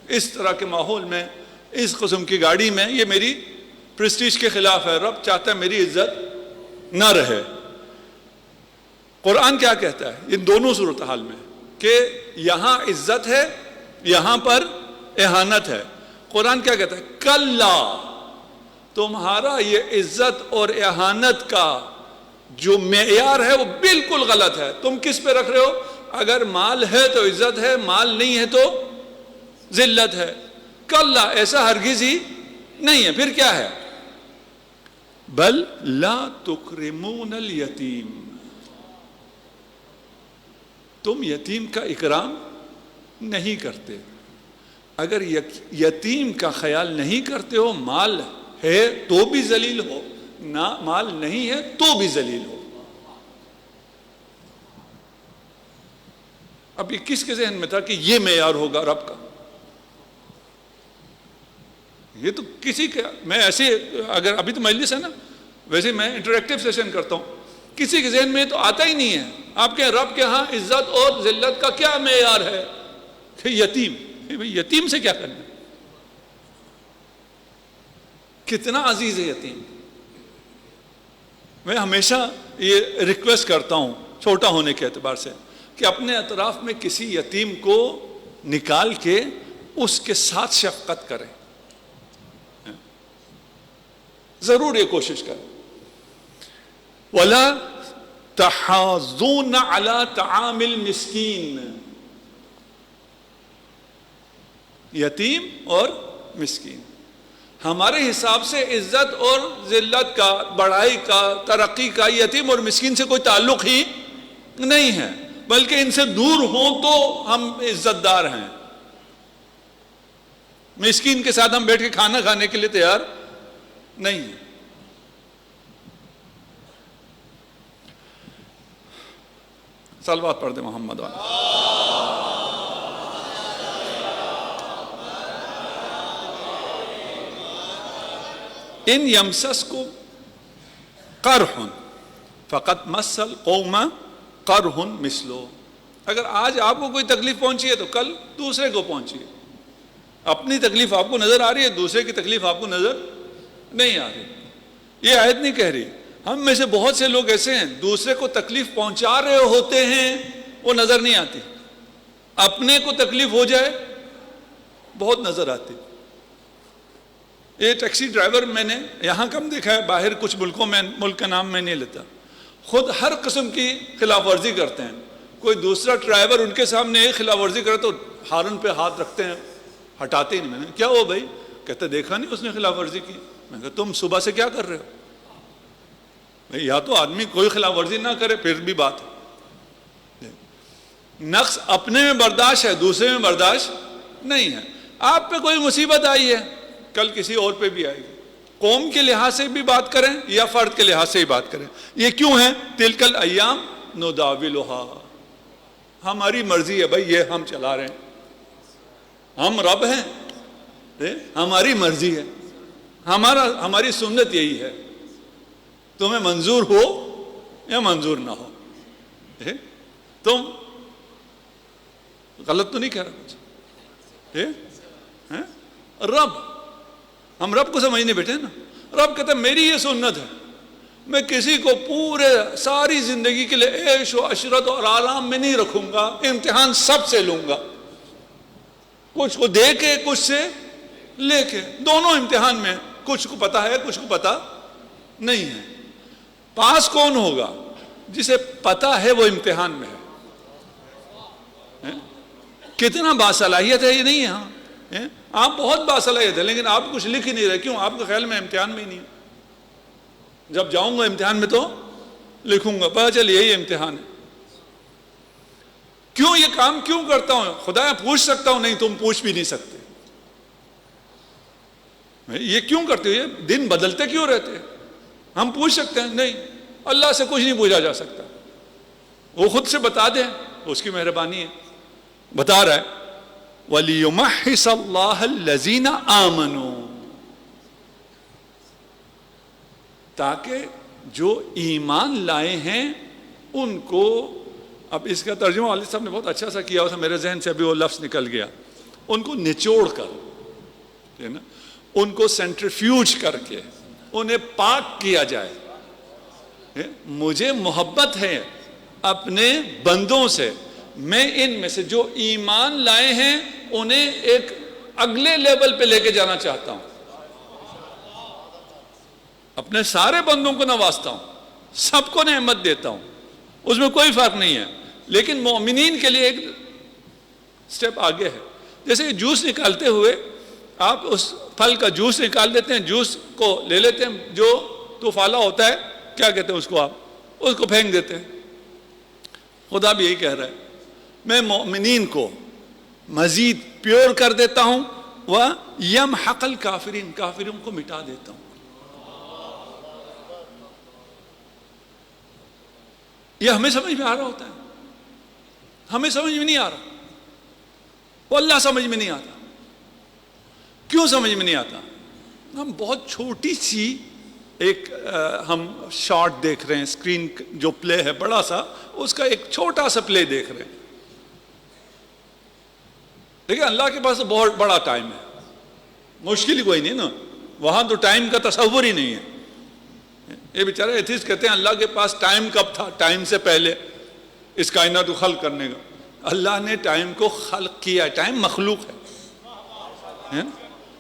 اس طرح کے ماحول میں، اس قسم کی گاڑی میں، یہ میری پریسٹیج کے خلاف ہے، رب چاہتا ہے میری عزت نہ رہے۔ قرآن کیا کہتا ہے ان دونوں صورتحال میں؟ کہ یہاں عزت ہے، یہاں پر اہانت ہے۔ قرآن کیا کہتا ہے؟ کلا، تمہارا یہ عزت اور اہانت کا جو معیار ہے وہ بالکل غلط ہے۔ تم کس پہ رکھ رہے ہو؟ اگر مال ہے تو عزت ہے، مال نہیں ہے تو ذلت ہے۔ کلا، ایسا ہرگز ہی نہیں ہے۔ پھر کیا ہے؟ بل لا تکرمون الیتیم، تم یتیم کا اکرام نہیں کرتے۔ اگر یتیم کا خیال نہیں کرتے ہو، مال ہے تو بھی ذلیل ہو، نہ مال نہیں ہے تو بھی ذلیل ہو۔ اب یہ کس کے ذہن میں تھا کہ یہ معیار ہوگا رب کا؟ یہ تو کسی کا، میں ایسے اگر ابھی تو مجلس ہے نا، ویسے میں انٹریکٹیو سیشن کرتا ہوں، کسی کے ذہن میں تو آتا ہی نہیں ہے۔ آپ کہیں رب کے ہاں عزت اور ذلت کا کیا معیار ہے؟ کہ یتیم، یتیم سے کیا کرنا؟ کتنا عزیز ہے یتیم۔ میں ہمیشہ یہ ریکویسٹ کرتا ہوں چھوٹا ہونے کے اعتبار سے کہ اپنے اطراف میں کسی یتیم کو نکال کے اس کے ساتھ شفقت کریں، ضرور یہ کوشش کریں۔ وَلَا تَحَاضُونَ عَلَى طَعَامِ الْمِسْكِينِ، یتیم اور مسکین، ہمارے حساب سے عزت اور ذلت کا، بڑائی کا، ترقی کا یتیم اور مسکین سے کوئی تعلق ہی نہیں ہے، بلکہ ان سے دور ہوں تو ہم عزت دار ہیں۔ مسکین کے ساتھ ہم بیٹھ کے کھانا کھانے کے لیے تیار نہیں ہیں۔ صلوات پڑھ دیں محمد والا۔ ان یمسسکم قرح فقد مس القوم قرح مثلو، اگر آج آپ کو کوئی تکلیف پہنچی ہے تو کل دوسرے کو پہنچی ہے۔ اپنی تکلیف آپ کو نظر آ رہی ہے، دوسرے کی تکلیف آپ کو نظر نہیں آ رہی۔ یہ آیت نہیں کہہ رہی، ہم میں سے بہت سے لوگ ایسے ہیں دوسرے کو تکلیف پہنچا رہے ہوتے ہیں، وہ نظر نہیں آتی، اپنے کو تکلیف ہو جائے بہت نظر آتی۔ یہ ٹیکسی ڈرائیور میں نے یہاں کم دیکھا ہے، باہر کچھ ملکوں میں، ملک کا نام میں نہیں لیتا، خود ہر قسم کی خلاف ورزی کرتے ہیں. کوئی دوسرا ڈرائیور ان کے سامنے ایک خلاف ورزی کرے تو ہارن پہ ہاتھ رکھتے ہیں, ہٹاتے ہی نہیں. میں نے کیا ہو بھائی؟ کہتے دیکھا نہیں اس نے خلاف ورزی کی. میں کہا تم صبح سے کیا کر رہے ہو بھائی؟ یا تو آدمی کوئی خلاف ورزی نہ کرے پھر بھی بات ہے. نقص اپنے میں برداشت ہے, دوسرے میں برداشت نہیں ہے. آپ پہ کوئی مصیبت آئی ہے, کل کسی اور پہ بھی آئے گی. قوم کے لحاظ سے بھی بات کریں یا فرد کے لحاظ سے ہی بات کریں. یہ کیوں ہے؟ تلک الایام نداولھا, ہماری مرضی ہے بھائی, یہ ہم چلا رہے ہیں, ہم رب ہیں, ہماری مرضی ہے, ہماری سنت یہی ہے. تمہیں منظور ہو یا منظور نہ ہو. تم غلط تو نہیں کہہ رہا کچھ. رب, ہم رب کو سمجھنے بیٹھے نا. رب کہتا ہے میری یہ سنت ہے, میں کسی کو پورے ساری زندگی کے لیے عیش و عشرت اور آرام میں نہیں رکھوں گا, امتحان سب سے لوں گا. کچھ کو دے کے کچھ سے لے کے, دونوں امتحان میں. کچھ کو پتا ہے کچھ کو پتا نہیں ہے. پاس کون ہوگا؟ جسے پتا ہے وہ امتحان میں ہے. کتنا باصلاحیت ہے یہ نہیں ہے. ہاں آپ بہت باصلاحیت ہے لیکن آپ کچھ لکھ ہی نہیں رہے. کیوں؟ آپ کے خیال میں امتحان میں ہی نہیں ہے. جب جاؤں گا امتحان میں تو لکھوں گا, پتا چل یہی امتحان ہے. کیوں یہ کام کیوں کرتا ہوں؟ خدا پوچھ سکتا ہوں, نہیں تم پوچھ بھی نہیں سکتے. یہ کیوں کرتے ہو؟ یہ دن بدلتے کیوں رہتے ہیں؟ ہم پوچھ سکتے ہیں, نہیں اللہ سے کچھ نہیں پوچھا جا سکتا. وہ خود سے بتا دیں, اس کی مہربانی ہے. بتا رہا ہے وَلِيُمَحِّصَ اللَّهَ الَّذِينَ آمَنُوا, تاکہ جو ایمان لائے ہیں ان کو. اب اس کا ترجمہ والد صاحب نے بہت اچھا سا کیا, میرے ذہن سے ابھی وہ لفظ نکل گیا. ان کو نچوڑ کر, ان کو سینٹریفیوج کر کے انہیں پاک کیا جائے. مجھے محبت ہے اپنے بندوں سے, میں ان میں سے جو ایمان لائے ہیں انہیں ایک اگلے لیول پہ لے کے جانا چاہتا ہوں. اپنے سارے بندوں کو نوازتا ہوں, سب کو نعمت دیتا ہوں, اس میں کوئی فرق نہیں ہے. لیکن مومنین کے لیے ایک سٹیپ آگے ہے. جیسے جوس نکالتے ہوئے آپ اس پھل کا جوس نکال دیتے ہیں, جوس کو لے لیتے ہیں, جو توفالا ہوتا ہے کیا کہتے ہیں اس کو, آپ اس کو پھینک دیتے ہیں. خدا بھی یہی کہہ رہا ہے, میں مومنین کو مزید پیور کر دیتا ہوں, وَيَمْحَقَ الْكَافِرِينَ, کافروں کو مٹا دیتا ہوں. یہ ہمیں سمجھ میں آ رہا ہوتا ہے, ہمیں سمجھ میں نہیں آ رہا, وہ اللہ سمجھ میں نہیں آتا. کیوں سمجھ میں نہیں آتا؟ ہم بہت چھوٹی سی ایک ہم شارٹ دیکھ رہے ہیں, اسکرین جو پلے ہے بڑا سا, اس کا ایک چھوٹا سا پلے دیکھ رہے ہیں. لیکن اللہ کے پاس تو بہت بڑا ٹائم ہے, مشکل ہی کوئی نہیں نا, وہاں تو ٹائم کا تصور ہی نہیں ہے. یہ بیچارے ایتھیسٹ کہتے ہیں اللہ کے پاس ٹائم کب تھا؟ ٹائم سے پہلے اس کائنات کو خلق کرنے کا. اللہ نے ٹائم کو خلق کیا ہے, ٹائم مخلوق ہے.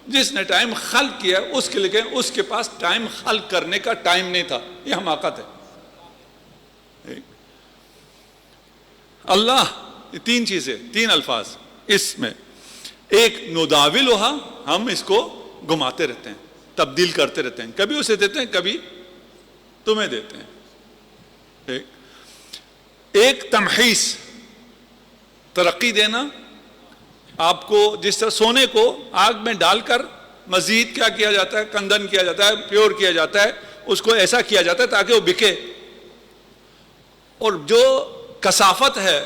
جس نے ٹائم خلق کیا اس کے لیے اس کے پاس ٹائم خلق کرنے کا ٹائم نہیں تھا. یہ حماقت ہے. اللہ, تین چیزیں, تین الفاظ اس میں. ایک نداولھا, ہم اس کو گھماتے رہتے ہیں, تبدیل کرتے رہتے ہیں, کبھی اسے دیتے ہیں کبھی تمہیں دیتے ہیں. ایک تمحیص, ترقی دینا. آپ کو جس طرح سونے کو آگ میں ڈال کر مزید کیا کیا جاتا ہے, کندن کیا جاتا ہے, پیور کیا جاتا ہے, اس کو ایسا کیا جاتا ہے تاکہ وہ بکے. اور جو کثافت ہے,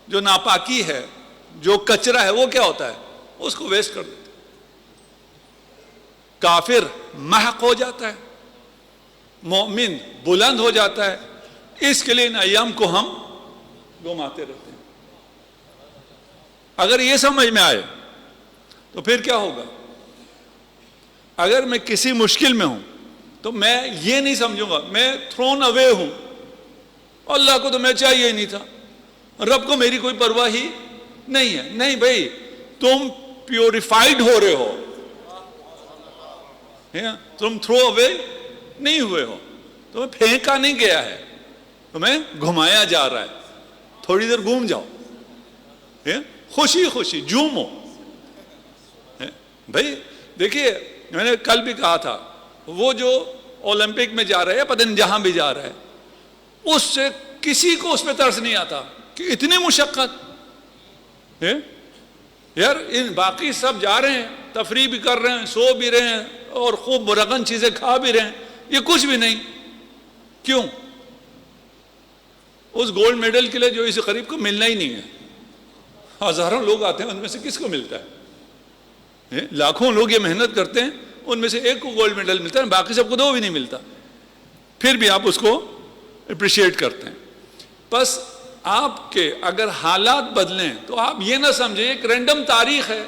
جو ناپاکی ہے, جو کچرا ہے, وہ کیا ہوتا ہے؟ اس کو ویسٹ کر دیتے. کافر محق ہو جاتا ہے, مومن بلند ہو جاتا ہے. اس کے لیے ان ایام کو ہم گھماتے رہتے ہیں. اگر یہ سمجھ میں آئے تو پھر کیا ہوگا؟ اگر میں کسی مشکل میں ہوں تو میں یہ نہیں سمجھوں گا میں تھرون اوے ہوں, اللہ کو تو میں چاہیے ہی نہیں تھا, رب کو میری کوئی پرواہ ہی نہیں ہے. نہیں بھائی, تم پیوریفائڈ ہو رہے ہو, تم تھرو اوے نہیں ہوئے ہو, تمہیں پھینکا نہیں گیا ہے. تمہیں گھمایا جا رہا ہے، تھوڑی دیر گھوم جاؤ، خوشی خوشی جھومو۔ بھائی دیکھیے میں نے کل بھی کہا تھا، وہ جو اولمپک میں جا رہے ہیں، پتہ نہیں جہاں بھی جا رہے ہیں، اس سے کسی کو اس پہ ترس نہیں آتا کہ اتنی مشقت، یار ان باقی سب جا رہے ہیں، تفریح بھی کر رہے ہیں، سو بھی رہے ہیں اور خوب مرغن چیزیں کھا بھی رہے ہیں، یہ کچھ بھی نہیں، کیوں؟ اس گولڈ میڈل کے لیے جو اس قریب کو ملنا ہی نہیں ہے، ہزاروں لوگ آتے ہیں، ان میں سے کس کو ملتا ہے؟ لاکھوں لوگ یہ محنت کرتے ہیں، ان میں سے ایک کو گولڈ میڈل ملتا ہے، باقی سب کو دو بھی نہیں ملتا، پھر بھی آپ اس کو اپریشیٹ کرتے ہیں۔ بس آپ کے اگر حالات بدلیں تو آپ یہ نہ سمجھیں ایک رینڈم تاریخ ہے،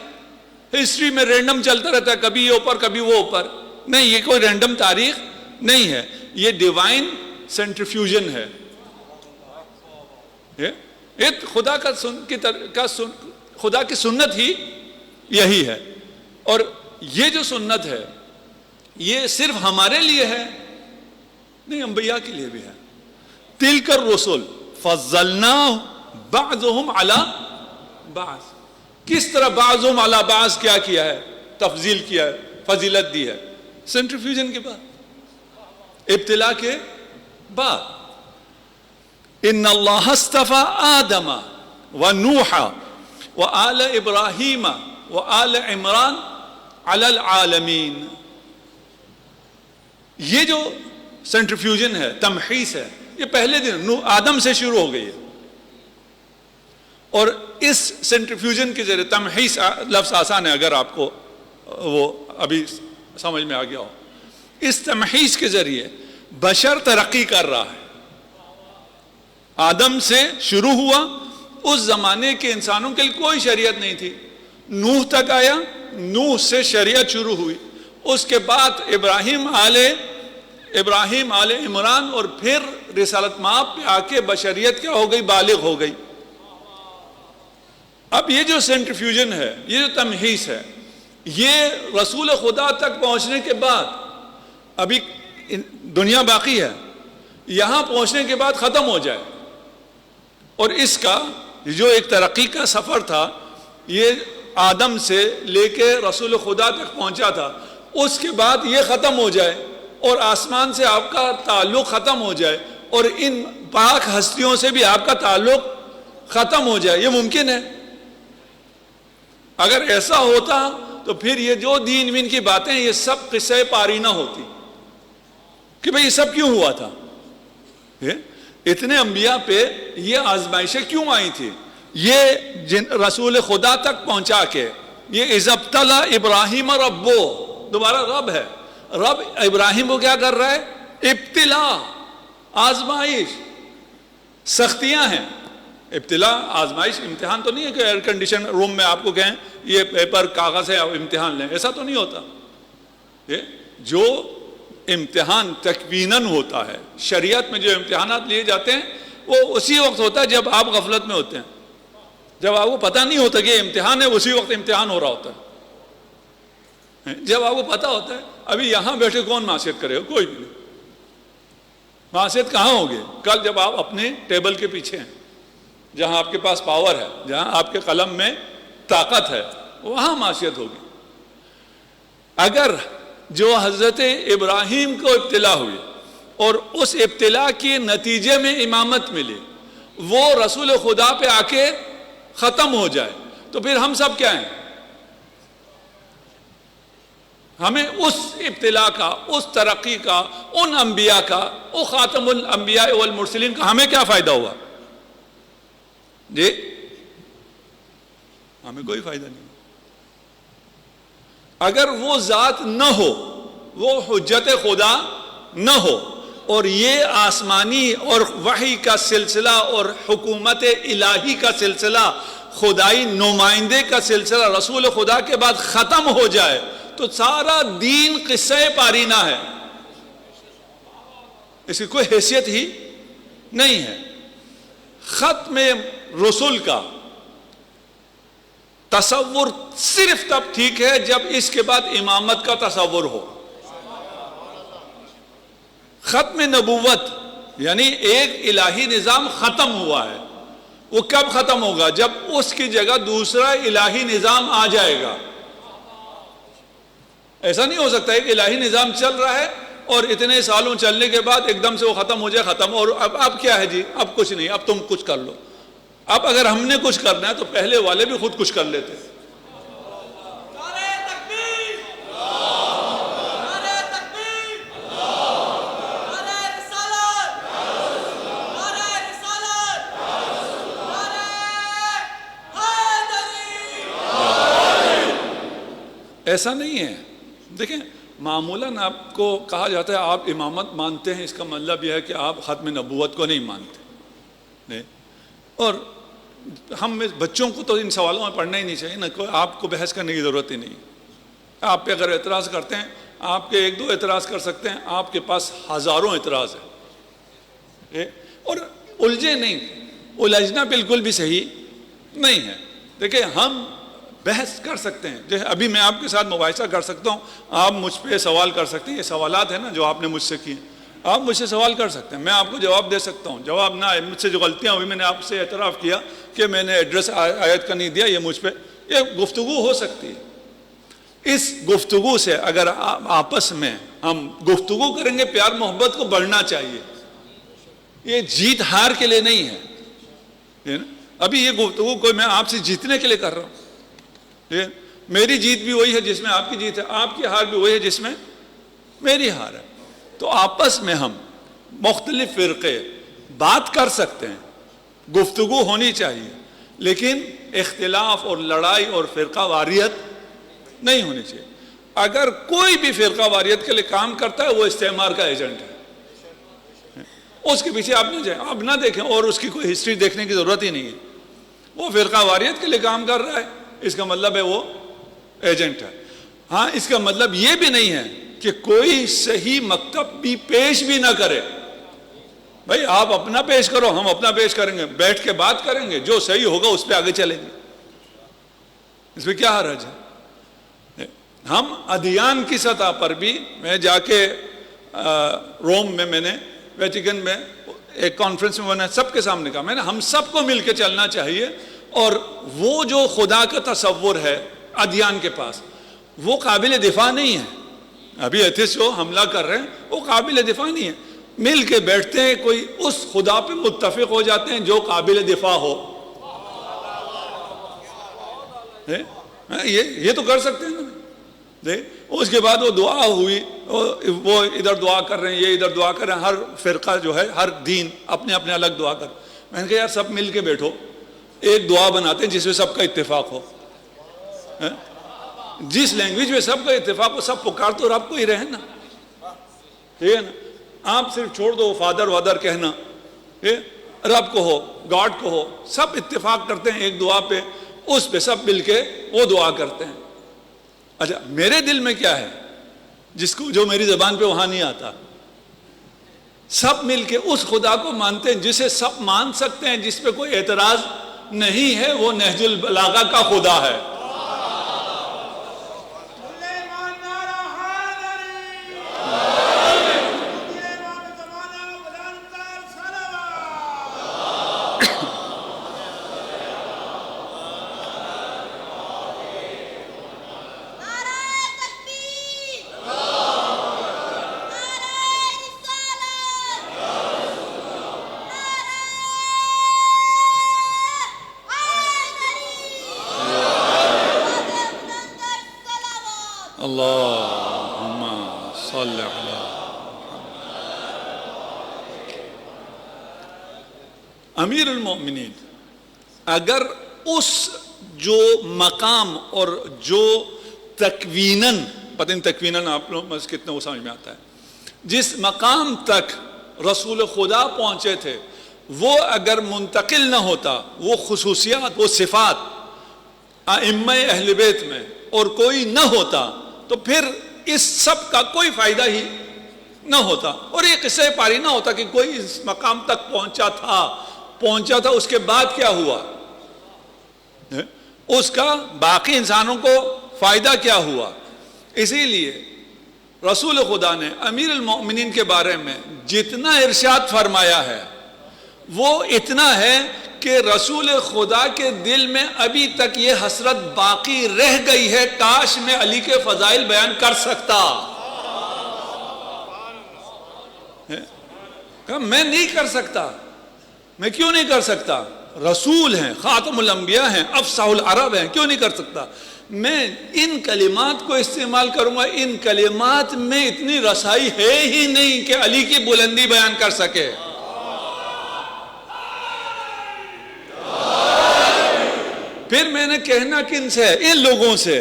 ہسٹری میں رینڈم چلتا رہتا ہے، کبھی یہ اوپر کبھی وہ اوپر، نہیں، یہ کوئی رینڈم تاریخ نہیں ہے، یہ ڈیوائن سینٹریفیوژن ہے، خدا کی سنت ہی یہی ہے۔ اور یہ جو سنت ہے یہ صرف ہمارے لیے ہے نہیں، انبیاء کے لیے بھی ہے۔ تلک الرسل فضلنا بعضهم على بعض، کس طرح بعضهم على بعض کیا ہے؟ تفضیل کیا ہے، فضیلت دی ہے، سینٹریفیوژن کے بعد، ابتلا کے بعد۔ ان اللہ اصطفى آدم ونوح وآل ابراہیم وآل عمران علی العالمین۔ یہ جو سینٹریفیوژن ہے، تمحیص ہے، یہ پہلے دن آدم سے شروع ہو گئی ہے، اور اس سینٹریفیوژن کے ذریعے، تمحیص لفظ آسان ہے اگر آپ کو وہ ابھی سمجھ میں آ گیا ہو، اس تمحیص کے ذریعے بشر ترقی کر رہا ہے۔ آدم سے شروع ہوا، اس زمانے کے انسانوں کے لیے کوئی شریعت نہیں تھی، نوح تک آیا، نوح سے شریعت شروع ہوئی، اس کے بعد ابراہیم آل عمران، اور پھر رسالت مآب پہ آ کے بشریت کیا ہو گئی؟ بالغ ہو گئی۔ اب یہ جو سینٹریفیوژن ہے، یہ جو تمحیص ہے، یہ رسول خدا تک پہنچنے کے بعد، ابھی دنیا باقی ہے، یہاں پہنچنے کے بعد ختم ہو جائے، اور اس کا جو ایک ترقی کا سفر تھا، یہ آدم سے لے کے رسول خدا تک پہنچا تھا، اس کے بعد یہ ختم ہو جائے اور آسمان سے آپ کا تعلق ختم ہو جائے اور ان پاک ہستیوں سے بھی آپ کا تعلق ختم ہو جائے، یہ ممکن ہے؟ اگر ایسا ہوتا تو پھر یہ جو دین وین کی باتیں، یہ سب قصہ پاری نہ ہوتی کہ بھئی یہ سب کیوں ہوا تھا، اتنے انبیاء پہ یہ آزمائشیں کیوں آئی تھی؟ یہ رسول خدا تک پہنچا کے، یہ اذ ابتلی ابراہیم ربو، دوبارہ رب ہے، رب ابراہیم کو کیا کر رہا ہے؟ ابتلا، آزمائش، سختیاں ہیں۔ ابتلا، آزمائش، امتحان تو نہیں ہے کہ ایئر کنڈیشن روم میں آپ کو کہیں یہ پیپر کاغذ ہے آپ امتحان لیں، ایسا تو نہیں ہوتا۔ جو امتحان تکویناً ہوتا ہے، شریعت میں جو امتحانات لیے جاتے ہیں وہ اسی وقت ہوتا ہے جب آپ غفلت میں ہوتے ہیں، جب آپ کو پتہ نہیں ہوتا کہ امتحان ہے، اسی وقت امتحان ہو رہا ہوتا ہے۔ جب آپ کو پتہ ہوتا ہے، ابھی یہاں بیٹھے کون معصیت کرے گا؟ کوئی بھی نہیں۔ معصیت کہاں ہوگی؟ کل جب آپ اپنے ٹیبل کے پیچھے ہیں، جہاں آپ کے پاس پاور ہے، جہاں آپ کے قلم میں طاقت ہے، وہاں معصیت ہوگی۔ اگر جو حضرت ابراہیم کو ابتلا ہوئی اور اس ابتلا کے نتیجے میں امامت ملی، وہ رسول خدا پہ آ کے ختم ہو جائے، تو پھر ہم سب کیا ہیں؟ ہمیں اس ابتلا کا، اس ترقی کا، ان انبیاء کا، وہ خاتم الانبیاء والمرسلین کا ہمیں کیا فائدہ ہوا؟ جی ہمیں کوئی فائدہ نہیں۔ اگر وہ ذات نہ ہو، وہ حجت خدا نہ ہو، اور یہ آسمانی اور وحی کا سلسلہ اور حکومت الہی کا سلسلہ، خدائی نمائندے کا سلسلہ رسول خدا کے بعد ختم ہو جائے، تو سارا دین قصہ پارینہ ہے، اس کی کوئی حیثیت ہی نہیں ہے۔ ختم رسول کا تصور صرف تب ٹھیک ہے جب اس کے بعد امامت کا تصور ہو۔ ختم نبوت یعنی ایک الہی نظام ختم ہوا ہے. وہ کب ختم ہوگا؟ جب اس کی جگہ دوسرا الہی نظام آ جائے گا. ایسا نہیں ہو سکتا ایک الہی نظام چل رہا ہے اور اتنے سالوں چلنے کے بعد ایک دم سے وہ ختم ہو جائے. ختم. اور اب کیا ہے جی؟ اب کچھ نہیں, اب تم کچھ کر لو. اب اگر ہم نے کچھ کرنا ہے تو پہلے والے بھی خود کچھ کر لیتے. ایسا نہیں ہے. دیکھیں معمولاً آپ کو کہا جاتا ہے آپ امامت مانتے ہیں, اس کا مطلب یہ ہے کہ آپ ختم نبوت کو نہیں مانتے. اور ہم بچوں کو تو ان سوالوں میں پڑھنا ہی نہیں چاہیے نا, کوئی آپ کو بحث کرنے کی ضرورت ہی نہیں. آپ پہ اگر اعتراض کرتے ہیں, آپ کے ایک دو اعتراض کر سکتے ہیں, آپ کے پاس ہزاروں اعتراض ہیں. اور الجھے نہیں, الجھنا بالکل بھی صحیح نہیں ہے. دیکھیں ہم بحث کر سکتے ہیں, جیسے ابھی میں آپ کے ساتھ مباحثہ کر سکتا ہوں, آپ مجھ پہ سوال کر سکتے ہیں. یہ سوالات ہیں نا جو آپ نے مجھ سے کیے, آپ مجھ سے سوال کر سکتے ہیں, میں آپ کو جواب دے سکتا ہوں. جواب نہ مجھ سے جو غلطیاں ہوئی, میں نے آپ سے اعتراف کیا کہ میں نے ایڈریس آیت کا نہیں دیا, یہ مجھ پہ, یہ گفتگو ہو سکتی ہے. اس گفتگو سے اگر آپس میں ہم گفتگو کریں گے, پیار محبت کو بڑھنا چاہیے. یہ جیت ہار کے لیے نہیں ہے. ابھی یہ گفتگو کوئی میں آپ سے جیتنے کے لیے کر رہا ہوں. میری جیت بھی وہی ہے جس میں آپ کی جیت ہے, آپ کی ہار بھی وہی ہے جس میں میری ہار ہے. تو آپس میں ہم مختلف فرقے بات کر سکتے ہیں, گفتگو ہونی چاہیے, لیکن اختلاف اور لڑائی اور فرقہ واریت نہیں ہونی چاہیے. اگر کوئی بھی فرقہ واریت کے لیے کام کرتا ہے وہ استعمار کا ایجنٹ ہے. اس کے پیچھے آپ نہ جائیں, آپ نہ دیکھیں, اور اس کی کوئی ہسٹری دیکھنے کی ضرورت ہی نہیں ہے. وہ فرقہ واریت کے لیے کام کر رہا ہے, اس کا مطلب ہے وہ ایجنٹ ہے. ہاں, اس کا مطلب یہ بھی نہیں ہے کہ کوئی صحیح مکتب بھی پیش بھی نہ کرے. بھائی آپ اپنا پیش کرو, ہم اپنا پیش کریں گے, بیٹھ کے بات کریں گے, جو صحیح ہوگا اس پہ آگے چلیں گے. اس میں کیا حرج ہے؟ ہم ادیان کی سطح پر بھی, میں جا کے روم میں, میں نے ویٹیکن میں ایک کانفرنس میں, میں نے سب کے سامنے کہا, میں نے ہم سب کو مل کے چلنا چاہیے. اور وہ جو خدا کا تصور ہے ادیان کے پاس, وہ قابل دفاع نہیں ہے. ابھی ایتھسٹ جو حملہ کر رہے ہیں وہ قابل دفاع نہیں ہے. مل کے بیٹھتے ہیں, کوئی اس خدا پہ متفق ہو جاتے ہیں جو قابل دفاع ہو. یہ تو کر سکتے ہیں نا. اس کے بعد وہ دعا ہوئی, وہ ادھر دعا کر رہے ہیں, یہ ادھر دعا کر رہے ہیں, ہر فرقہ جو ہے, ہر دین اپنے اپنے الگ دعا کر. میں نے کہا یار سب مل کے بیٹھو, ایک دعا بناتے ہیں جس میں سب کا اتفاق ہو. جس لینگویج میں سب کا اتفاق ہو, سب پکار تو رب کو ہی رہے نا. ٹھیک ہے نا. آپ صرف چھوڑ دو فادر وادر کہنا, رب کو ہو, گاڈ کو ہو, سب اتفاق کرتے ہیں ایک دعا پہ, اس پہ سب مل کے وہ دعا کرتے ہیں. اچھا میرے دل میں کیا ہے جس کو, جو میری زبان پہ وہاں نہیں آتا. سب مل کے اس خدا کو مانتے ہیں جسے سب مان سکتے ہیں, جس پہ کوئی اعتراض نہیں ہے. وہ نہج البلاغہ کا خدا ہے. اللہم صل علی. امیر المؤمنین اگر اس جو مقام اور جو تکویناً, پتہ نہیں تکویناً آپ لوگ کتنے وہ سمجھ میں آتا ہے, جس مقام تک رسول خدا پہنچے تھے, وہ اگر منتقل نہ ہوتا, وہ خصوصیات, وہ صفات ائمہ اہل بیت میں اور کوئی نہ ہوتا, تو پھر اس سب کا کوئی فائدہ ہی نہ ہوتا. اور یہ قصہ پاری نہ ہوتا کہ کوئی اس مقام تک پہنچا تھا, اس کے بعد کیا ہوا, اس کا باقی انسانوں کو فائدہ کیا ہوا. اسی لیے رسول خدا نے امیر المؤمنین کے بارے میں جتنا ارشاد فرمایا ہے وہ اتنا ہے کہ رسول خدا کے دل میں ابھی تک یہ حسرت باقی رہ گئی ہے، کاش میں علی کے فضائل بیان کر سکتا۔ کہا میں نہیں کر سکتا۔ میں کیوں نہیں کر سکتا؟ رسول ہیں، خاتم الانبیاء ہیں، افصح العرب ہیں، کیوں نہیں کر سکتا؟ میں ان کلمات کو استعمال کروں گا، ان کلمات میں اتنی رسائی ہے ہی نہیں کہ علی کی بلندی بیان کر سکے۔ پھر میں نے کہنا کن سے؟ ان لوگوں سے۔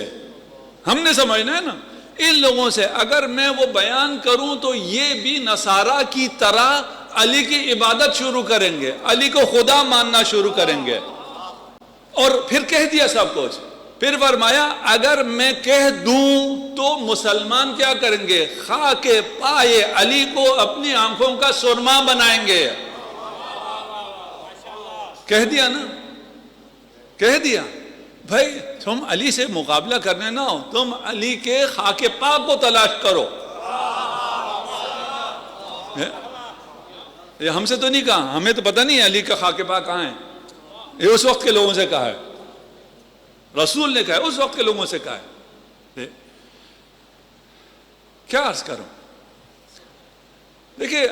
ہم نے سمجھنا ہے نا، ان لوگوں سے اگر میں وہ بیان کروں تو یہ بھی نصارہ کی طرح علی کی عبادت شروع کریں گے، علی کو خدا ماننا شروع کریں گے۔ اور پھر کہہ دیا سب کچھ۔ پھر فرمایا اگر میں کہہ دوں تو مسلمان کیا کریں گے؟ خاک پائے علی کو اپنی آنکھوں کا سرما بنائیں گے۔ کہہ دیا نا، کہہ دیا بھائی تم علی سے مقابلہ کرنے نہ ہو، تم علی کے خاک پا کو تلاش کرو۔ یہ ہم سے تو نہیں کہا، ہمیں تو پتہ نہیں ہے علی کا خاک پا کہاں ہے، یہ اس وقت کے لوگوں سے کہا ہے، رسول نے کہا ہے، اس وقت کے لوگوں سے کہا ہے۔ کیا عرض کروں؟ دیکھیں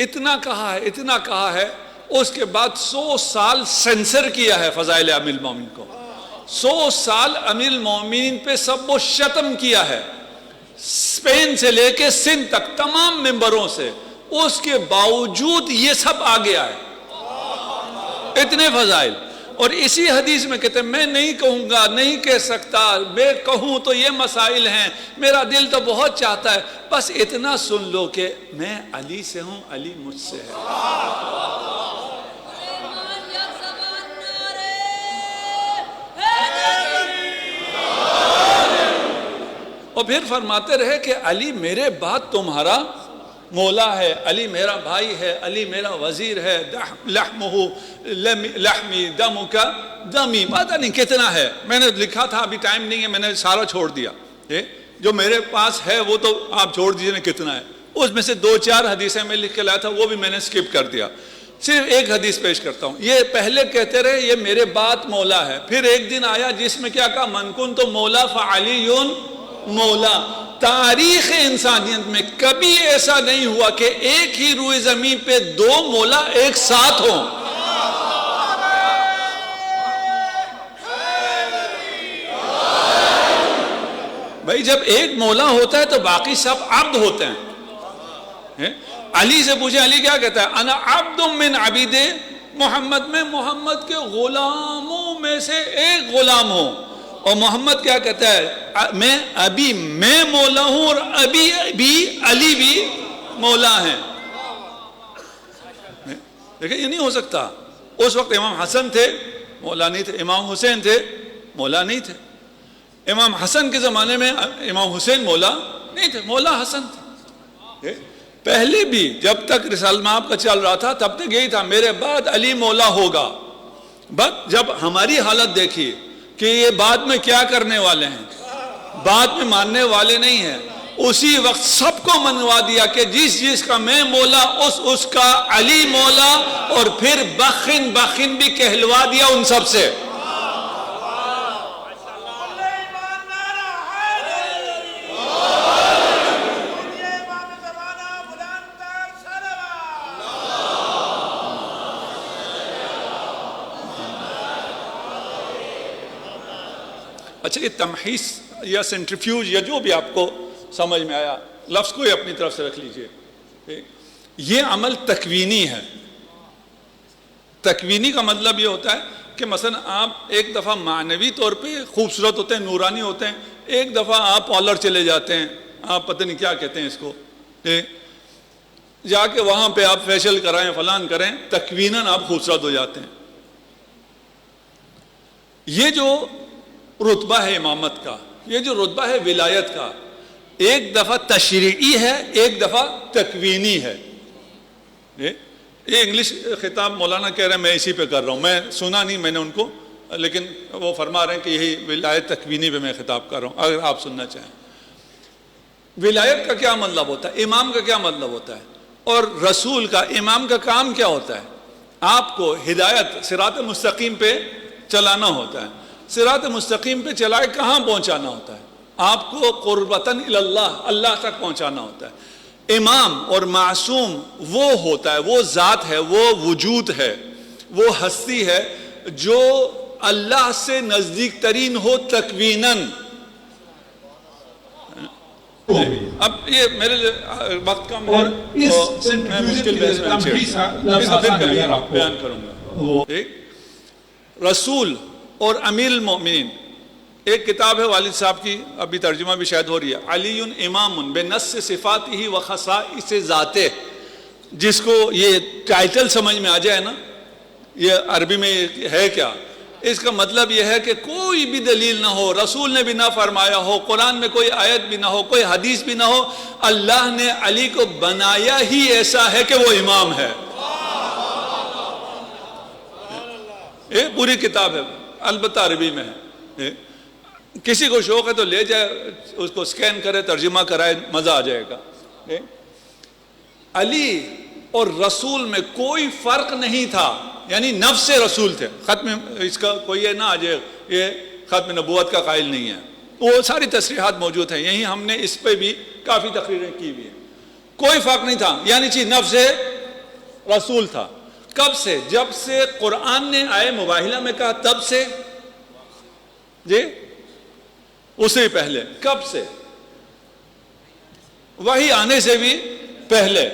اتنا کہا ہے، اتنا کہا ہے، اس کے بعد 100 سال سینسر کیا ہے فضائل امیر المومنین کو، 100 سال امیر المومنین پہ سب و شتم کیا ہے، اسپین سے لے کے سندھ تک تمام ممبروں سے، اس کے باوجود یہ سب آ گیا ہے، اتنے فضائل۔ اور اسی حدیث میں کہتے ہیں میں نہیں کہوں گا، نہیں کہہ سکتا، میں کہوں تو یہ مسائل ہیں، میرا دل تو بہت چاہتا ہے، بس اتنا سن لو کہ میں علی سے ہوں، علی مجھ سے ہے۔ اور پھر فرماتے رہے کہ علی میرے بعد تمہارا مولا ہے، علی میرا بھائی ہے، علی میرا وزیر ہے، لحمہ لحمی دمک دمی، پتہ نہیں کتنا ہے، میں نے لکھا تھا، ابھی ٹائم نہیں ہے، میں نے سارا چھوڑ دیا، جو میرے پاس ہے وہ تو آپ چھوڑ دیجئے نا کتنا ہے، اس میں سے 2-4 حدیثیں میں لکھ کے لایا تھا، وہ بھی میں نے سکپ کر دیا، صرف ایک حدیث پیش کرتا ہوں۔ یہ پہلے کہتے رہے یہ میرے بعد مولا ہے، پھر ایک دن آیا جس میں کیا کہا، من کنت مولا فعلی مولا۔ تاریخ انسانیت میں کبھی ایسا نہیں ہوا کہ ایک ہی روئے زمین پہ 2 مولا ایک ساتھ ہوں۔ بھائی جب ایک مولا ہوتا ہے تو باقی سب عبد ہوتے ہیں۔ علی سے پوچھیں، علی کیا کہتا ہے؟ انا عبد من عبید محمد، میں محمد کے غلاموں میں سے ایک غلام ہوں۔ اور محمد کیا کہتا ہے؟ میں مولا ہوں اور ابھی بھی علی بھی مولا ہیں۔ دیکھیں یہ نہیں ہو سکتا۔ اس وقت امام حسن تھے، مولا نہیں تھے، امام حسین تھے، مولا نہیں تھے، امام حسن کے زمانے میں امام حسین مولا نہیں تھے، مولا حسن تھے۔ پہلے بھی جب تک رسالت مآب کا چل رہا تھا تب تک یہی تھا، میرے بعد علی مولا ہوگا۔ بس جب ہماری حالت دیکھی کہ یہ بعد میں کیا کرنے والے ہیں، بعد میں ماننے والے نہیں ہیں، اسی وقت سب کو منوا دیا کہ جس کا میں مولا اس کا علی مولا، اور پھر بخن بھی کہلوا دیا ان سب سے۔ اچھا یہ تمحیص یا سینٹریفیوج یا جو بھی آپ کو سمجھ میں آیا، لفظ کو ہی اپنی طرف سے رکھ لیجئے، یہ عمل تکوینی ہے۔ تکوینی کا مطلب یہ ہوتا ہے کہ مثلا آپ ایک دفعہ معنوی طور پہ خوبصورت ہوتے ہیں، نورانی ہوتے ہیں، ایک دفعہ آپ پارلر چلے جاتے ہیں، آپ پتہ نہیں کیا کہتے ہیں اس کو، جا کے وہاں پہ آپ فیشل کرائیں، فلان کریں، تکویناً آپ خوبصورت ہو جاتے ہیں۔ یہ جو رتبہ ہے امامت کا، یہ جو رتبہ ہے ولایت کا، ایک دفعہ تشریعی ہے، ایک دفعہ تکوینی ہے۔ یہ انگلش خطاب مولانا کہہ رہے ہیں، میں اسی پہ کر رہا ہوں، میں سنا نہیں میں نے ان کو، لیکن وہ فرما رہے ہیں کہ یہی ولایت تکوینی پہ میں خطاب کر رہا ہوں، اگر آپ سننا چاہیں۔ ولایت کا کیا مطلب ہوتا ہے، امام کا کیا مطلب ہوتا ہے، اور رسول کا، امام کا کام کیا ہوتا ہے؟ آپ کو ہدایت صراط مستقیم پہ چلانا ہوتا ہے. صراط مستقیم پہ چلائے کہاں پہنچانا ہوتا ہے؟ آپ کو قربتاً اللہ، اللہ تک پہنچانا ہوتا ہے. امام اور معصوم وہ ہوتا ہے، وہ ذات ہے، وہ وجود ہے، وہ ہستی ہے جو اللہ سے نزدیک ترین ہو تکویناً. اب یہ میرے وقت کم ہے تو میں مشکل بحث میں بیان کروں گا. رسول اور امیر المؤمنین، ایک کتاب ہے والد صاحب کی، ابھی ترجمہ بھی شاید ہو رہی ہے، علی امام بنص صفاتہ و خصائص ذاتہ. جس کو یہ ٹائٹل سمجھ میں آ جائے نا، یہ عربی میں ہے کیا، اس کا مطلب یہ ہے کہ کوئی بھی دلیل نہ ہو، رسول نے بھی نہ فرمایا ہو، قرآن میں کوئی آیت بھی نہ ہو، کوئی حدیث بھی نہ ہو، اللہ نے علی کو بنایا ہی ایسا ہے کہ وہ امام ہے. یہ پوری کتاب ہے، البتہ عربی میں ہے. کسی کو شوق ہے تو لے جائے، اس کو سکین کرے، ترجمہ کرائے، مزہ آ جائے گا. علی اور رسول میں کوئی فرق نہیں تھا، یعنی نفس رسول تھے. ختم اس کا کوئی نہ آ جائے یہ ختم نبوت کا قائل نہیں ہے، وہ ساری تصریحات موجود ہیں، یہی ہم نے اس پہ بھی کافی تقریریں کی ہوئی ہیں. کوئی فرق نہیں تھا، یعنی چیز نفس رسول تھا. کب سے؟ جب سے قرآن نے آئے مباہلہ میں کہا تب سے، جی اس سے پہلے. کب سے؟ وہی آنے سے بھی پہلے،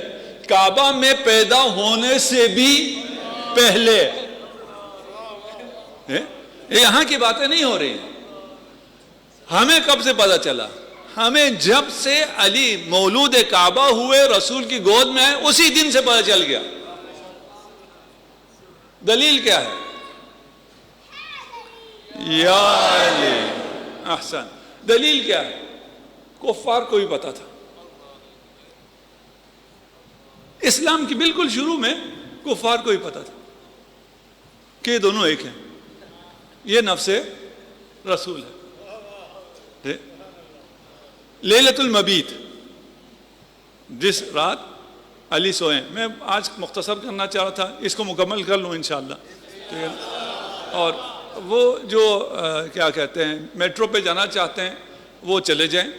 کعبہ میں پیدا ہونے سے بھی پہلے. یہاں کی باتیں نہیں ہو رہی. ہمیں کب سے پتا چلا؟ ہمیں جب سے علی مولود کعبہ ہوئے، رسول کی گود میں آئے، اسی دن سے پتا چل گیا. دلیل کیا ہے؟ یا علی، احسن. دلیل کیا ہے؟ کفار کو بھی پتا تھا. اسلام کی بالکل شروع میں کفار کو بھی پتا تھا کہ یہ دونوں ایک ہیں، یہ نفس رسول ہے. لیلۃ المبیت، جس رات علی سوئیں، میں آج مختصر کرنا چاہ رہا تھا، اس کو مکمل کر لوں انشاءاللہ. اور وہ جو کیا کہتے ہیں میٹرو پہ جانا چاہتے ہیں وہ چلے جائیں.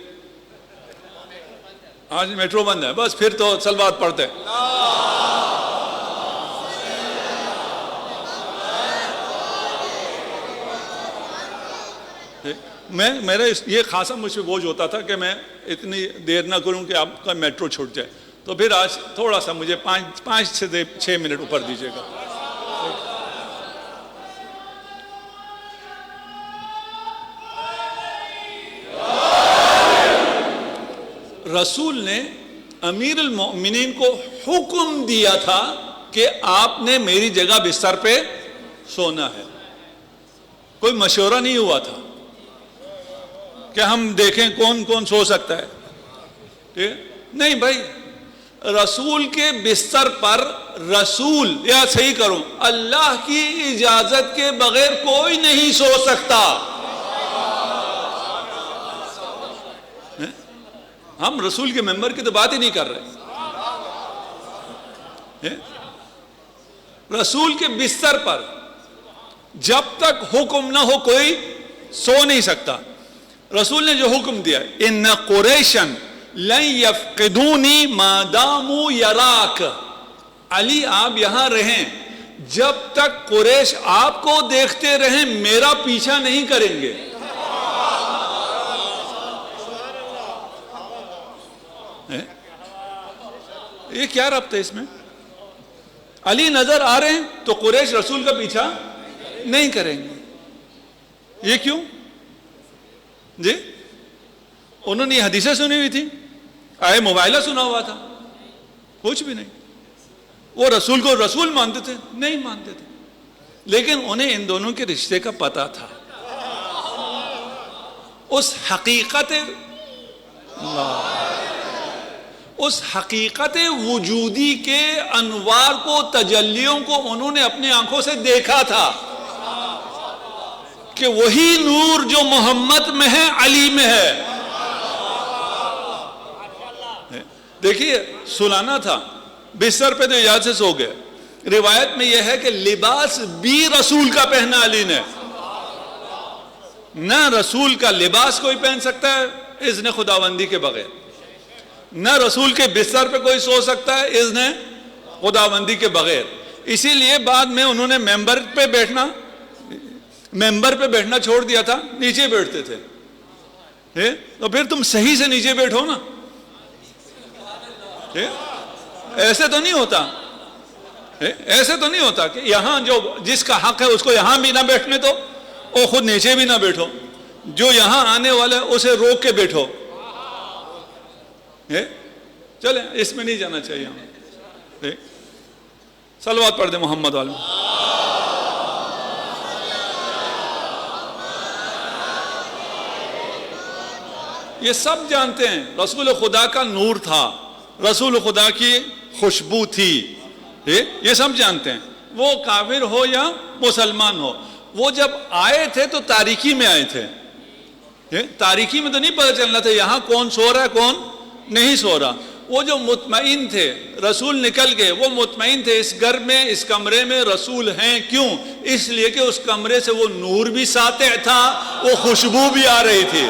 آج میٹرو بند ہے، بس پھر تو صلوات پڑھتے ہیں. میرا یہ خاصا مجھ پہ بوجھ ہوتا تھا کہ میں اتنی دیر نہ کروں کہ آپ کا میٹرو چھوٹ جائے، تو پھر آج تھوڑا سا مجھے 5 سے 6 منٹ اوپر دیجیے گا. رسول نے امیر المؤمنین کو حکم دیا تھا کہ آپ نے میری جگہ بستر پہ سونا ہے. کوئی مشورہ نہیں ہوا تھا کہ ہم دیکھیں کون کون سو سکتا ہے. نہیں بھائی، رسول کے بستر پر رسول، یا صحیح کروں، اللہ کی اجازت کے بغیر کوئی نہیں سو سکتا. ہم رسول کے ممبر کی تو بات ہی نہیں کر رہے. رسول کے بستر پر جب تک حکم نہ ہو کوئی سو نہیں سکتا. رسول نے جو حکم دیا، ان قریشن لن یفقدونی ما داموا یراک، علی آپ یہاں رہیں جب تک قریش آپ کو دیکھتے رہیں، میرا پیچھا نہیں کریں گے. یہ کیا ربط ہے اس میں؟ علی نظر آ رہے ہیں تو قریش رسول کا پیچھا نہیں کریں گے. یہ کیوں جی؟ انہوں نے یہ حدیثیں سنی ہوئی تھی، آئے موبائلہ سنا ہوا تھا، کچھ بھی نہیں. وہ رسول کو رسول مانتے تھے؟ نہیں مانتے تھے، لیکن انہیں ان دونوں کے رشتے کا پتہ تھا. اس حقیقت وجودی کے انوار کو، تجلیوں کو انہوں نے اپنی آنکھوں سے دیکھا تھا کہ وہی نور جو محمد میں ہے علی میں ہے. دیکھیے سلانا تھا، بستر پہ تو اجازت سے سو گئے. روایت میں یہ ہے کہ لباس بھی رسول کا پہنا علی نے. نہ رسول کا لباس کوئی پہن سکتا ہے اذن خداوندی کے بغیر، نہ رسول کے بستر پہ کوئی سو سکتا ہے اذن خداوندی کے بغیر. اسی لیے بعد میں انہوں نے ممبر پہ بیٹھنا چھوڑ دیا تھا، نیچے بیٹھتے تھے. تو پھر تم صحیح سے نیچے بیٹھو نا. ایسے تو نہیں ہوتا کہ یہاں جو جس کا حق ہے اس کو یہاں بھی نہ بیٹھنے دو اور خود نیچے بھی نہ بیٹھو، جو یہاں آنے والا ہے اسے روک کے بیٹھو. چلیں اس میں نہیں جانا چاہیے ہمیں. صلوات پڑھ دیں محمد والے. یہ سب جانتے ہیں رسول خدا کا نور تھا، رسول خدا کی خوشبو تھی، یہ سب جانتے ہیں. وہ کافر ہو یا مسلمان ہو، وہ جب آئے تھے تو تاریکی میں آئے تھے. تاریکی میں تو نہیں پتہ چلنا تھا یہاں کون سو رہا ہے کون نہیں سو رہا. وہ جو مطمئن تھے، رسول نکل گئے، وہ مطمئن تھے اس گھر میں اس کمرے میں رسول ہیں. کیوں؟ اس لیے کہ اس کمرے سے وہ نور بھی ساطع تھا، وہ خوشبو بھی آ رہی تھی.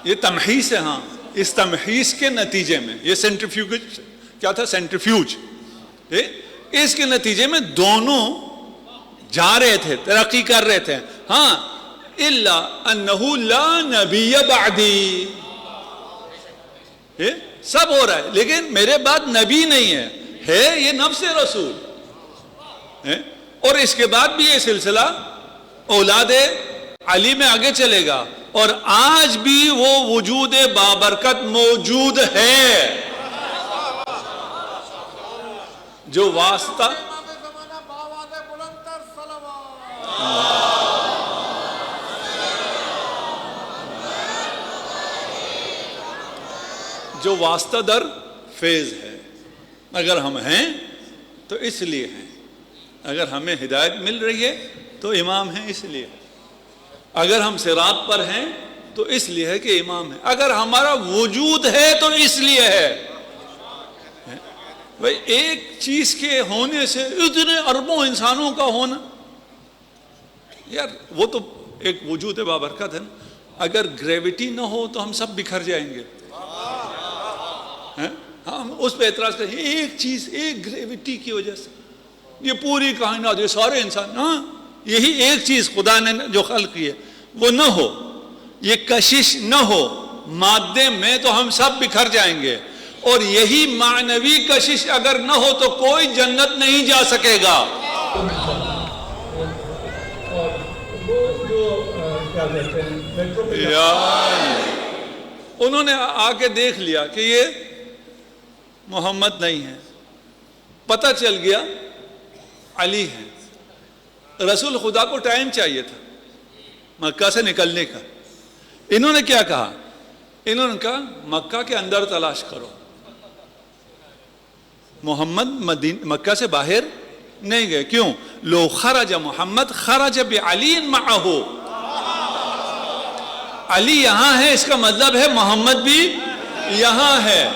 یہ تمحیص ہے. ہاں، اس تمحیص کے نتیجے میں یہ سینٹریفیوج کیا تھا؟ سینٹریفیوج. اس کے نتیجے میں دونوں جا رہے تھے، ترقی کر رہے تھے. ہاں، الا انہ لا نبی بعدی، سب ہو رہا ہے لیکن میرے بعد نبی نہیں ہے یہ نفس رسول. اور اس کے بعد بھی یہ سلسلہ اولاد علی میں آگے چلے گا، اور آج بھی وہ وجود بابرکت موجود ہے. جو واسطہ جو واسطہ در فیض ہے. اگر ہم ہیں تو اس لیے ہیں، اگر ہمیں ہدایت مل رہی ہے تو امام ہیں اس لیے، اگر ہم صراط پر ہیں تو اس لیے ہے کہ امام ہے، اگر ہمارا وجود ہے تو اس لیے ہے. بھئی ایک چیز کے ہونے سے اتنے اربوں انسانوں کا ہونا، یار وہ تو ایک وجود بابرکت ہے نا. اگر گریوٹی نہ ہو تو ہم سب بکھر جائیں گے. ہم اس پہ اعتراض کریں ایک چیز، ایک گریوٹی کی وجہ سے یہ پوری کائنات، یہ سارے انسان، ہاں یہی ایک چیز خدا نے جو خلق کی ہے وہ نہ ہو، یہ کشش نہ ہو مادے میں تو ہم سب بکھر جائیں گے. اور یہی معنوی کشش اگر نہ ہو تو کوئی جنت نہیں جا سکے گا. انہوں نے آ کے دیکھ لیا کہ یہ محمد نہیں ہے، پتہ چل گیا علی ہے. رسول خدا کو ٹائم چاہیے تھا مکہ سے نکلنے کا. انہوں نے کیا کہا؟ انہوں نے کہا مکہ کے اندر تلاش کرو. محمد مکہ سے باہر نہیں گئے. کیوں؟ لو خرج محمد خرج بعلی معہ. علی یہاں ہے اس کا مطلب ہے محمد بھی یہاں ہے.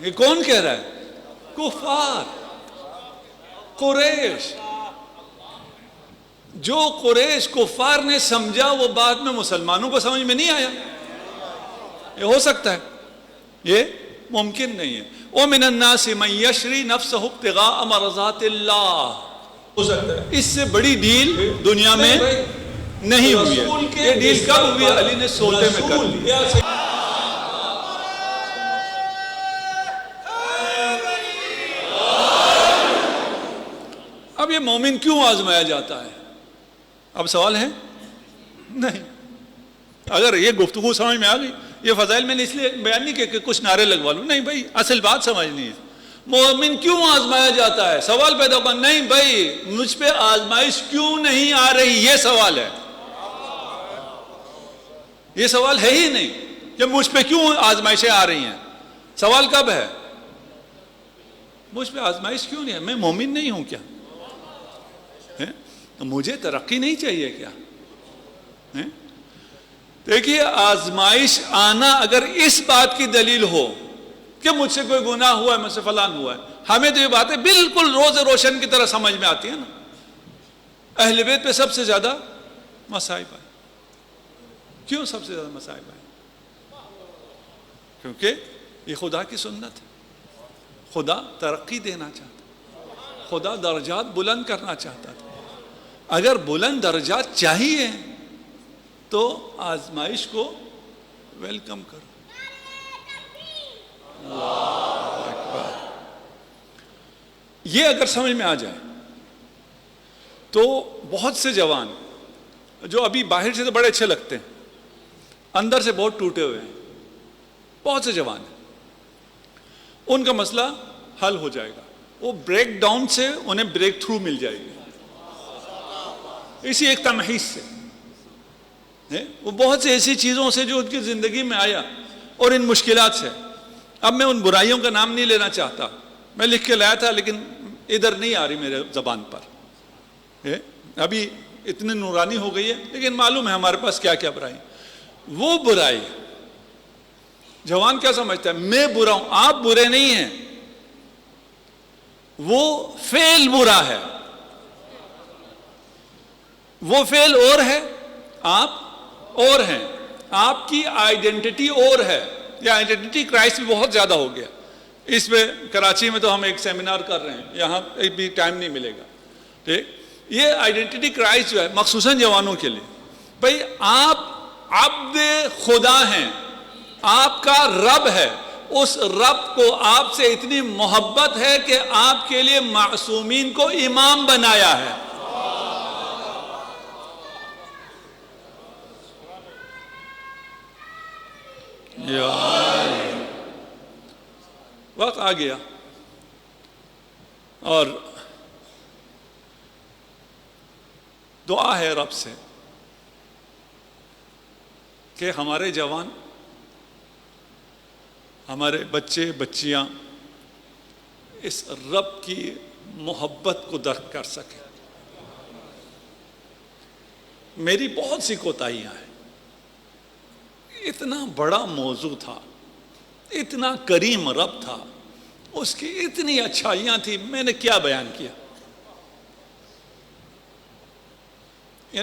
یہ کون کہہ رہا ہے؟ کفار قریش. جو قریش کفار نے سمجھا وہ بعد میں مسلمانوں کو سمجھ میں نہیں آیا. یہ ہو سکتا ہے؟ یہ ممکن نہیں ہے. وَمِنَ النَّاسِ مَن يَشْرِي نَفْسَهُ ابْتِغَاءَ مَرْضَاتِ اللَّهِ. ہو سکتا ہے. اس سے بڑی ڈیل دنیا میں نہیں ہوئی ہے. یہ ڈیل کب ہوئی ہے؟ علی نے سوتے میں کر لی. اب یہ مومن کیوں آزمایا جاتا ہے؟ اب سوال ہے نہیں. اگر یہ گفتگو سمجھ میں آ گئی، یہ فضائل میں نے اس لیے بیان نہیں کہ کچھ نعرے لگوا لوں، نہیں بھائی اصل بات سمجھنی ہے. مومن کیوں آزمایا جاتا ہے؟ سوال پیدا ہوگا نہیں بھائی مجھ پہ آزمائش کیوں نہیں آ رہی، یہ سوال ہے. یہ سوال ہے ہی نہیں کہ مجھ پہ کیوں آزمائشیں آ رہی ہیں. سوال کب ہے؟ مجھ پہ آزمائش کیوں نہیں ہے؟ میں مومن نہیں ہوں کیا؟ مجھے ترقی نہیں چاہیے کیا؟ دیکھیے آزمائش آنا اگر اس بات کی دلیل ہو کہ مجھ سے کوئی گناہ ہوا ہے، مجھ سے فلان ہوا ہے، ہمیں تو یہ باتیں بالکل روز روشن کی طرح سمجھ میں آتی ہیں نا. اہل بیت پہ سب سے زیادہ مصائب آئے. کیوں سب سے زیادہ مصائب آئے؟ کیونکہ یہ خدا کی سنت ہے. خدا ترقی دینا چاہتا، خدا درجات بلند کرنا چاہتا تھا. اگر بلند درجات چاہیے تو آزمائش کو ویلکم کرو. اللہ اکبر. یہ اگر سمجھ میں آ جائے تو بہت سے جوان جو ابھی باہر سے تو بڑے اچھے لگتے ہیں، اندر سے بہت ٹوٹے ہوئے ہیں، بہت سے جوان ہیں، ان کا مسئلہ حل ہو جائے گا. وہ بریک ڈاؤن سے انہیں بریک تھرو مل جائے گی اسی ایک تمہیز سے. وہ بہت سے ایسی چیزوں سے جو ان کی زندگی میں آیا اور ان مشکلات سے. اب میں ان برائیوں کا نام نہیں لینا چاہتا، میں لکھ کے لایا تھا لیکن ادھر نہیں آ رہی میرے زبان پر. ابھی اتنی نورانی ہو گئی ہے لیکن معلوم ہے ہمارے پاس کیا کیا برائی. وہ برائی جوان کیا سمجھتا ہے؟ میں برا ہوں، آپ برے نہیں ہیں. وہ فعل برا ہے، وہ فعل اور ہے، آپ اور ہیں. آپ کی آئیڈینٹی اور ہے. یہ آئیڈینٹی کرائسٹ بھی بہت زیادہ ہو گیا. اس پہ کراچی میں تو ہم ایک سیمینار کر رہے ہیں، یہاں بھی ٹائم نہیں ملے گا. ٹھیک، یہ آئیڈینٹی کرائسٹ جو ہے مخصوصاً جوانوں کے لیے، بھئی آپ عبد خدا ہیں، آپ کا رب ہے. اس رب کو آپ سے اتنی محبت ہے کہ آپ کے لیے معصومین کو امام بنایا ہے. وقت آ گیا اور دعا ہے رب سے کہ ہمارے جوان، ہمارے بچے بچیاں اس رب کی محبت کو درک کر سکیں. میری بہت سی کوتاہیاں ہیں. اتنا بڑا موضوع تھا، اتنا کریم رب تھا، اس کی اتنی اچھائیاں تھی، میں نے کیا بیان کیا.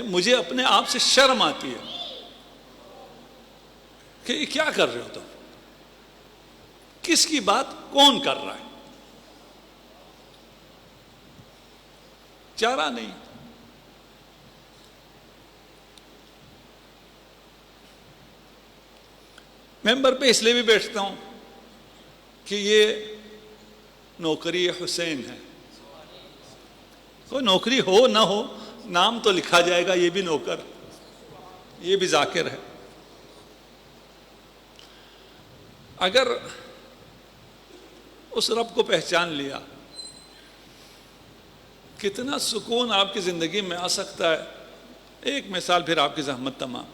مجھے اپنے آپ سے شرم آتی ہے کہ یہ کیا کر رہے ہو تم؟ کس کی بات کون کر رہا ہے؟ چارہ نہیں. ممبر پہ اس لیے بھی بیٹھتا ہوں کہ یہ نوکری حسین ہے. کوئی نوکری ہو نہ ہو، نام تو لکھا جائے گا، یہ بھی نوکر، یہ بھی ذاکر ہے. اگر اس رب کو پہچان لیا، کتنا سکون آپ کی زندگی میں آ سکتا ہے. ایک مثال، پھر آپ کی زحمت تمام.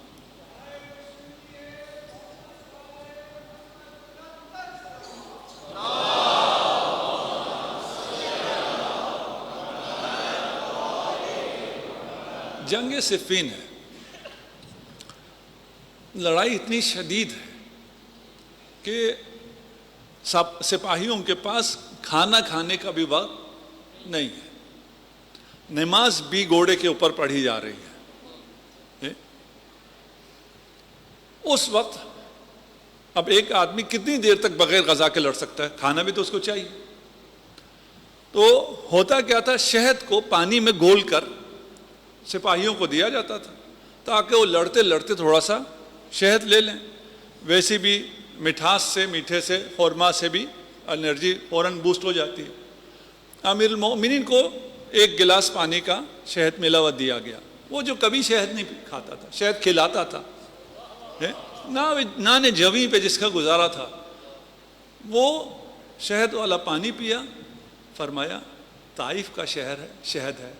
جنگ صفین ہے، لڑائی اتنی شدید ہے کہ سپاہیوں کے پاس کھانا کھانے کا بھی وقت نہیں ہے. نماز بھی گھوڑے کے اوپر پڑھی جا رہی ہے. اس وقت اب ایک آدمی کتنی دیر تک بغیر غذا کے لڑ سکتا ہے؟ کھانا بھی تو اس کو چاہیے. تو ہوتا کیا تھا، شہد کو پانی میں گھول کر سپاہیوں کو دیا جاتا تھا تاکہ وہ لڑتے لڑتے تھوڑا سا شہد لے لیں. ویسے بھی مٹھاس سے، میٹھے سے، خورما سے بھی انرجی فوراً بوسٹ ہو جاتی ہے. امیر المومنین کو ایک گلاس پانی کا شہد ملا ہوا دیا گیا. وہ جو کبھی شہد نہیں کھاتا تھا، شہد کھلاتا تھا، نہ نے جویں پہ جس کا گزارا تھا، وہ شہد والا پانی پیا. فرمایا طائف کا شہر ہے، شہد ہے.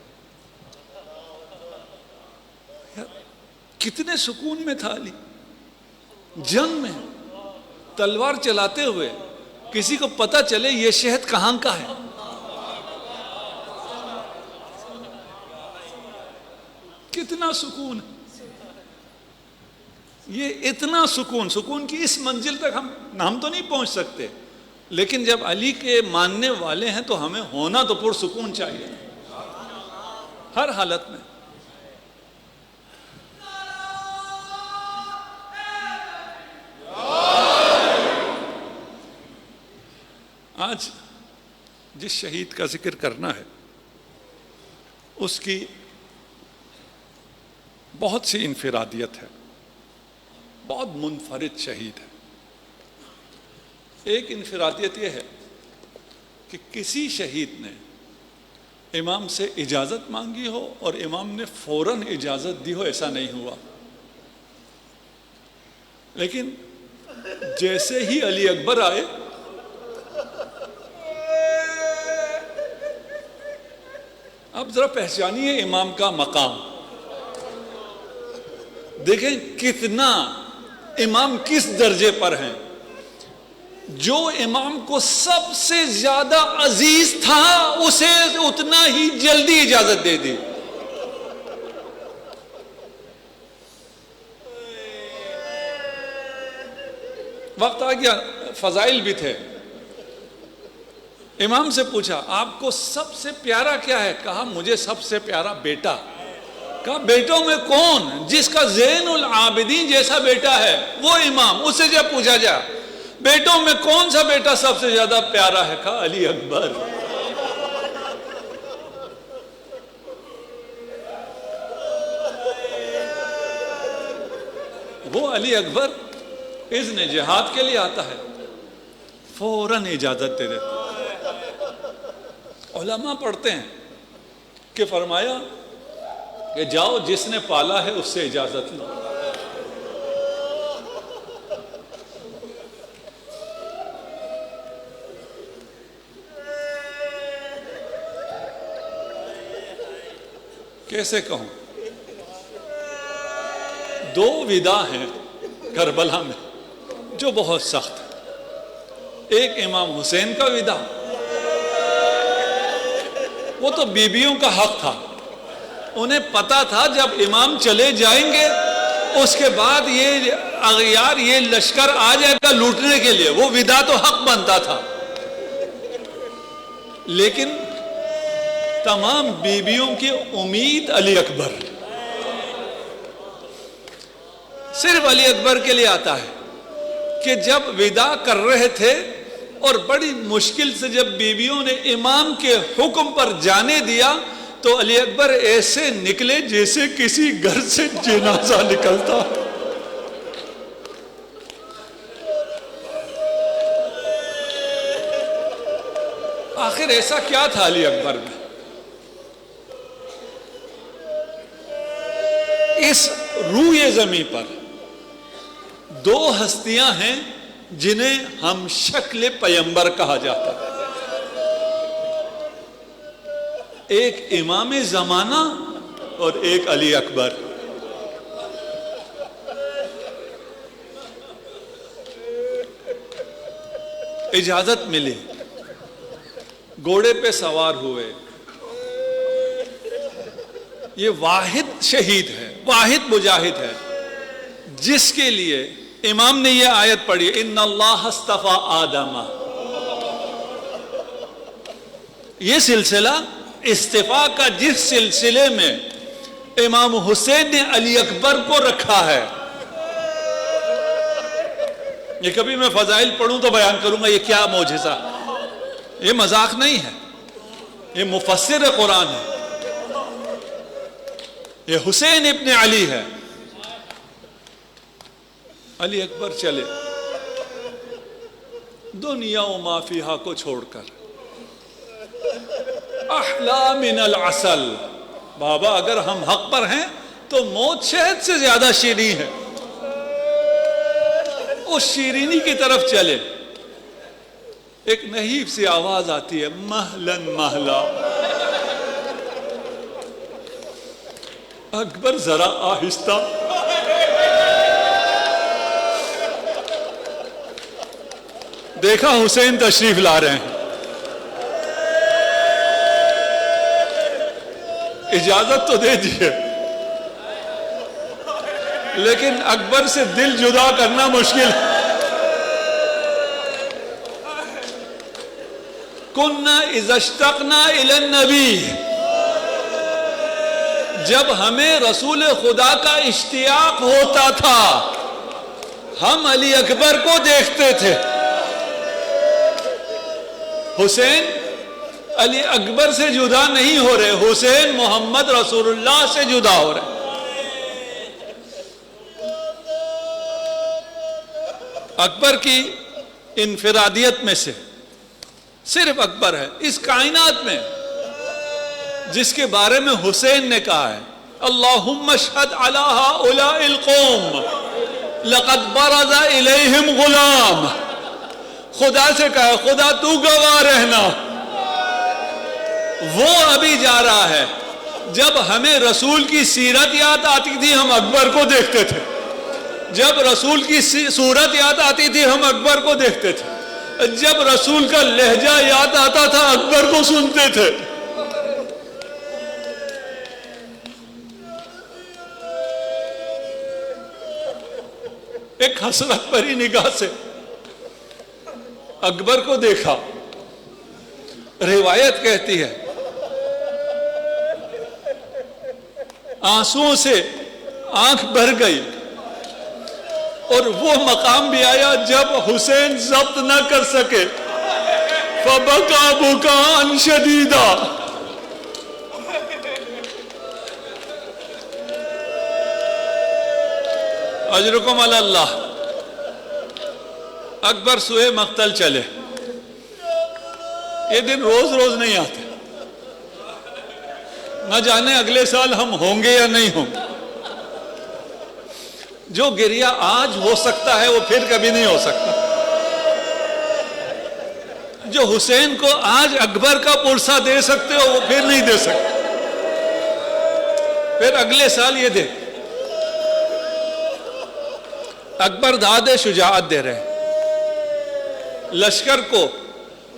کتنے سکون میں تھا علی. جنگ میں تلوار چلاتے ہوئے کسی کو پتہ چلے یہ شہد کہاں کا ہے، کتنا سکون ہے. یہ اتنا سکون کی اس منزل تک ہم تو نہیں پہنچ سکتے، لیکن جب علی کے ماننے والے ہیں تو ہمیں ہونا تو پرسکون چاہیے ہر حالت میں. آج جس شہید کا ذکر کرنا ہے اس کی بہت سی انفرادیت ہے، بہت منفرد شہید ہے. ایک انفرادیت یہ ہے کہ کسی شہید نے امام سے اجازت مانگی ہو اور امام نے فوراً اجازت دی ہو، ایسا نہیں ہوا. لیکن جیسے ہی علی اکبر آئے اب ذرا پہچانیے امام کا مقام، دیکھیں کتنا امام کس درجے پر ہیں. جو امام کو سب سے زیادہ عزیز تھا اسے اتنا ہی جلدی اجازت دے دی. وقت آ گیا، فضائل بھی تھے. امام سے پوچھا آپ کو سب سے پیارا کیا ہے؟ کہا مجھے سب سے پیارا بیٹا. کہا بیٹوں میں کون؟ جس کا زین العابدین جیسا بیٹا ہے وہ امام. اس سے جب پوچھا جا بیٹوں میں کون سا بیٹا سب سے زیادہ پیارا ہے؟ کہا علی اکبر. وہ علی اکبر اذن جہاد کے لیے آتا ہے، فوراً اجازت دے دیتے. علماء پڑھتے ہیں کہ فرمایا کہ جاؤ جس نے پالا ہے اس سے اجازت لو. کیسے کہوں، دو ودا ہیں کربلا میں جو بہت سخت ہے. ایک امام حسین کا ودا، وہ تو بیویوں کا حق تھا، انہیں پتا تھا جب امام چلے جائیں گے اس کے بعد یہ اغیار یہ لشکر آ جائے گا لوٹنے کے لیے، وہ ودا تو حق بنتا تھا. لیکن تمام بیویوں کی امید علی اکبر، صرف علی اکبر کے لیے آتا ہے کہ جب ودا کر رہے تھے اور بڑی مشکل سے جب بیویوں نے امام کے حکم پر جانے دیا تو علی اکبر ایسے نکلے جیسے کسی گھر سے جنازہ نکلتا. آخر ایسا کیا تھا علی اکبر میں؟ اس روئے زمین پر دو ہستیاں ہیں جنہیں ہم شکل پیمبر کہا جاتا ہے. ایک امام زمانہ اور ایک علی اکبر. اجازت ملی، گھوڑے پہ سوار ہوئے. یہ واحد شہید ہے، واحد مجاہد ہے جس کے لیے امام نے یہ آیت پڑھی ان اللہ اصطفیٰ آدم. یہ سلسلہ استفاء کا جس سلسلے میں امام حسین نے علی اکبر کو رکھا ہے، یہ کبھی میں فضائل پڑھوں تو بیان کروں گا یہ کیا معجزہ، یہ مذاق نہیں ہے، یہ مفسر قرآن ہے، یہ حسین ابن علی ہے. علی اکبر چلے دنیا و ما فیہا کو چھوڑ کر. احلا من العسل، بابا اگر ہم حق پر ہیں تو موت شہد سے زیادہ شیریں ہے. اس شیرینی کی طرف چلے. ایک نحیف سی آواز آتی ہے مہلن مہلا. اکبر ذرا آہستہ. دیکھا حسین تشریف لا رہے ہیں، اجازت تو دے دیے، لیکن اکبر سے دل جدا کرنا مشکل ہے۔ کننا اذا اشتقنا الی النبی، جب ہمیں رسول خدا کا اشتیاق ہوتا تھا ہم علی اکبر کو دیکھتے تھے۔ حسین علی اکبر سے جدا نہیں ہو رہے، حسین محمد رسول اللہ سے جدا ہو رہے۔ اکبر کی انفرادیت میں سے صرف اکبر ہے اس کائنات میں جس کے بارے میں حسین نے کہا ہے اللہم اشہد علی ہؤلاء القوم لقد برز الیہم غلام، خدا سے کہا خدا تو گواہ رہنا، وہ ابھی جا رہا ہے۔ جب ہمیں رسول کی سیرت یاد آتی تھی ہم اکبر کو دیکھتے تھے، جب رسول کی صورت یاد آتی تھی ہم اکبر کو دیکھتے تھے، جب رسول کا لہجہ یاد آتا تھا اکبر کو سنتے تھے۔ ایک حسرت بھری نگاہ سے اکبر کو دیکھا۔ روایت کہتی ہے آنسوؤں سے آنکھ بھر گئی، اور وہ مقام بھی آیا جب حسین ضبط نہ کر سکے فبکا بکاء شدیدا، اجرکم علی اللہ۔ اکبر سوئے مقتل چلے، یہ دن روز روز نہیں آتے، نہ جانے اگلے سال ہم ہوں گے یا نہیں ہوں گے۔ جو گریہ آج ہو سکتا ہے وہ پھر کبھی نہیں ہو سکتا۔ جو حسین کو آج اکبر کا پرسہ دے سکتے ہو وہ پھر نہیں دے سکتے، پھر اگلے سال یہ دے۔ اکبر داد شجاعت دے رہے ہیں، لشکر کو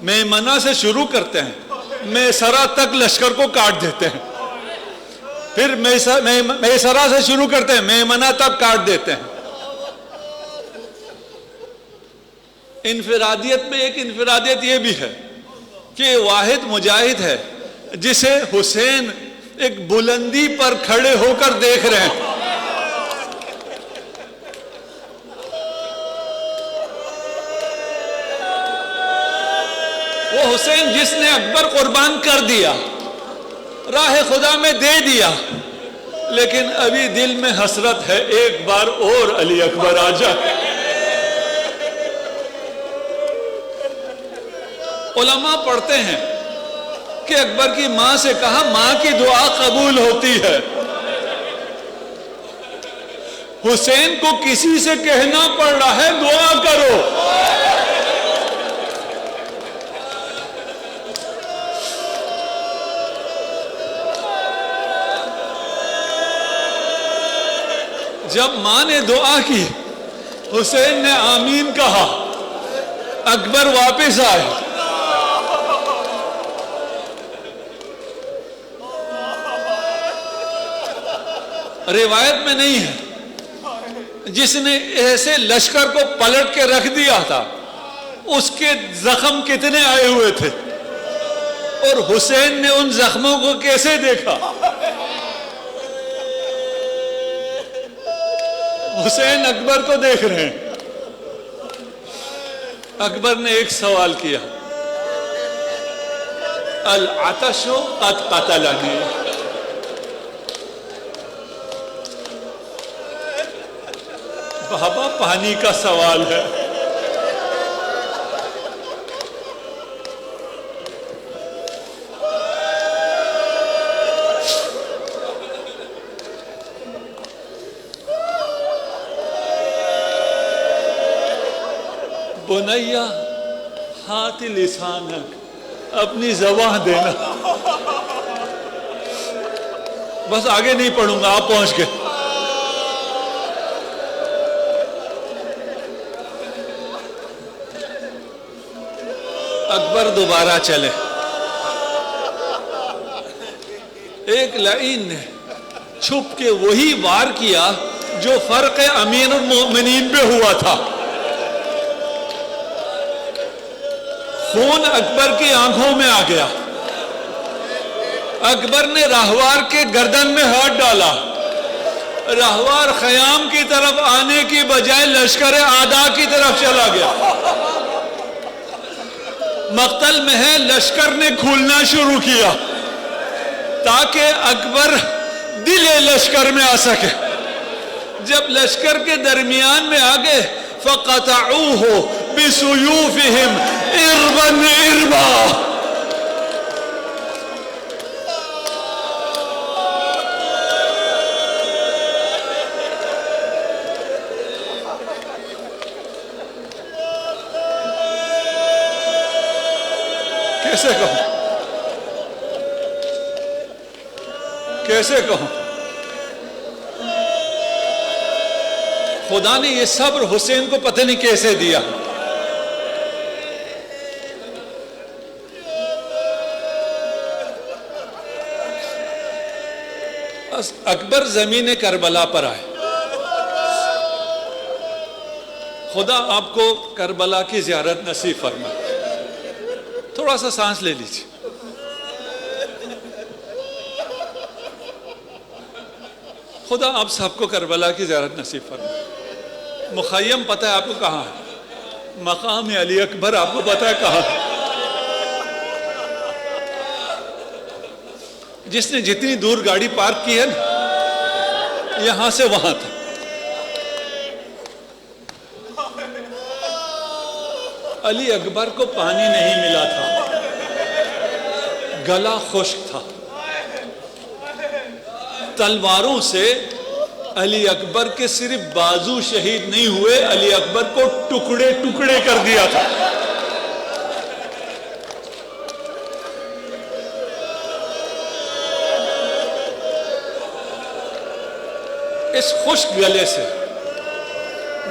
میمنہ سے شروع کرتے ہیں، میسرہ تک لشکر کو کاٹ دیتے ہیں، پھر میسرہ سے شروع کرتے ہیں، میمنہ تک کاٹ دیتے ہیں۔ انفرادیت میں ایک انفرادیت یہ بھی ہے کہ واحد مجاہد ہے جسے حسین ایک بلندی پر کھڑے ہو کر دیکھ رہے ہیں۔ وہ حسین جس نے اکبر قربان کر دیا، راہ خدا میں دے دیا، لیکن ابھی دل میں حسرت ہے ایک بار اور علی اکبر آ جائے۔ علماء پڑھتے ہیں کہ اکبر کی ماں سے کہا ماں کی دعا قبول ہوتی ہے، حسین کو کسی سے کہنا پڑ رہا ہے دعا کرو۔ جب ماں نے دعا کی، حسین نے آمین کہا، اکبر واپس آئے۔ روایت میں نہیں ہے جس نے ایسے لشکر کو پلٹ کے رکھ دیا تھا اس کے زخم کتنے آئے ہوئے تھے اور حسین نے ان زخموں کو کیسے دیکھا۔ حسین اکبر کو دیکھ رہے ہیں۔ اکبر نے ایک سوال کیا، العطش قد قتلنی، بابا پانی کا سوال ہے۔ بنیا ہاتھ لسانک، اپنی زبان دینا۔ بس آگے نہیں پڑھوں گا، آپ پہنچ گئے۔ اکبر دوبارہ چلے. ایک لعین نے چھپ کے وہی وار کیا جو فرق امیر المومنین پہ ہوا تھا. خون اکبر کی آنکھوں میں آ گیا. اکبر نے راہوار کے گردن میں ہاتھ ڈالا. راہوار خیام کی طرف آنے کی بجائے لشکر اعداء کی طرف چلا گیا. مقتل میں ہے لشکر نے کھولنا شروع کیا تاکہ اکبر دل لشکر میں آ سکے. جب لشکر کے درمیان میں آگے فَقَطَعُوهُ بِسُيُوفِهِمْ إِرْبًا إِرْبًا. کیسے کہوں خدا نے یہ صبر حسین کو پتہ نہیں کیسے دیا. اکبر زمین کربلا پر آئے. خدا آپ کو کربلا کی زیارت نصیب فرمائے. تھوڑا سا سانس لے لیجیے. خدا آپ سب کو کربلا کی زیارت نصیب فرمائے. مخیم پتہ ہے آپ کو کہاں ہے؟ مقام علی اکبر آپ کو پتہ ہے کہاں ہے؟ جس نے جتنی دور گاڑی پارک کی ہے نا یہاں سے وہاں تھا. علی اکبر کو پانی نہیں ملا تھا. گلا خشک تھا. تلواروں سے علی اکبر کے صرف بازو شہید نہیں ہوئے, علی اکبر کو ٹکڑے ٹکڑے کر دیا تھا. اس خشک گلے سے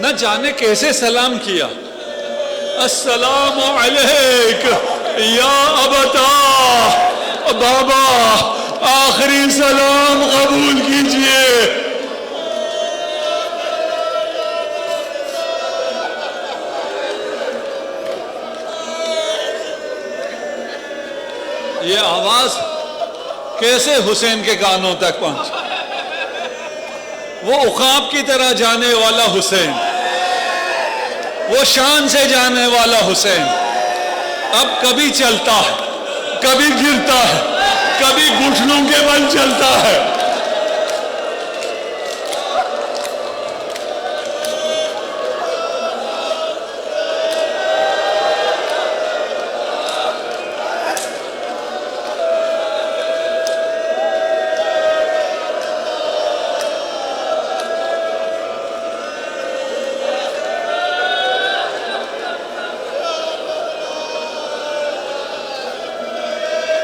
نہ جانے کیسے سلام کیا. السلام علیک یا ابتا, بابا آخری سلام قبول کیجئے. یہ آواز کیسے حسین کے کانوں تک پہنچی. وہ عقاب کی طرح جانے والا حسین, وہ شان سے جانے والا حسین اب کبھی چلتا ہے, کبھی گرتا ہے, کبھی گھٹنوں کے بل چلتا ہے.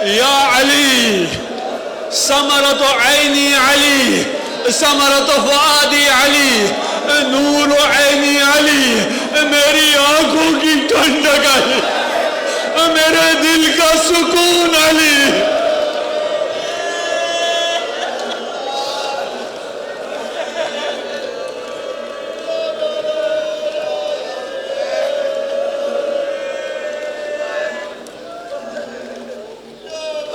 یا علی ثمرۃ عینی علی, ثمرۃ فؤادی علی, نور عینی علی, میری آنکھوں کی ٹھنڈک علی, میرے دل کا سکون علی.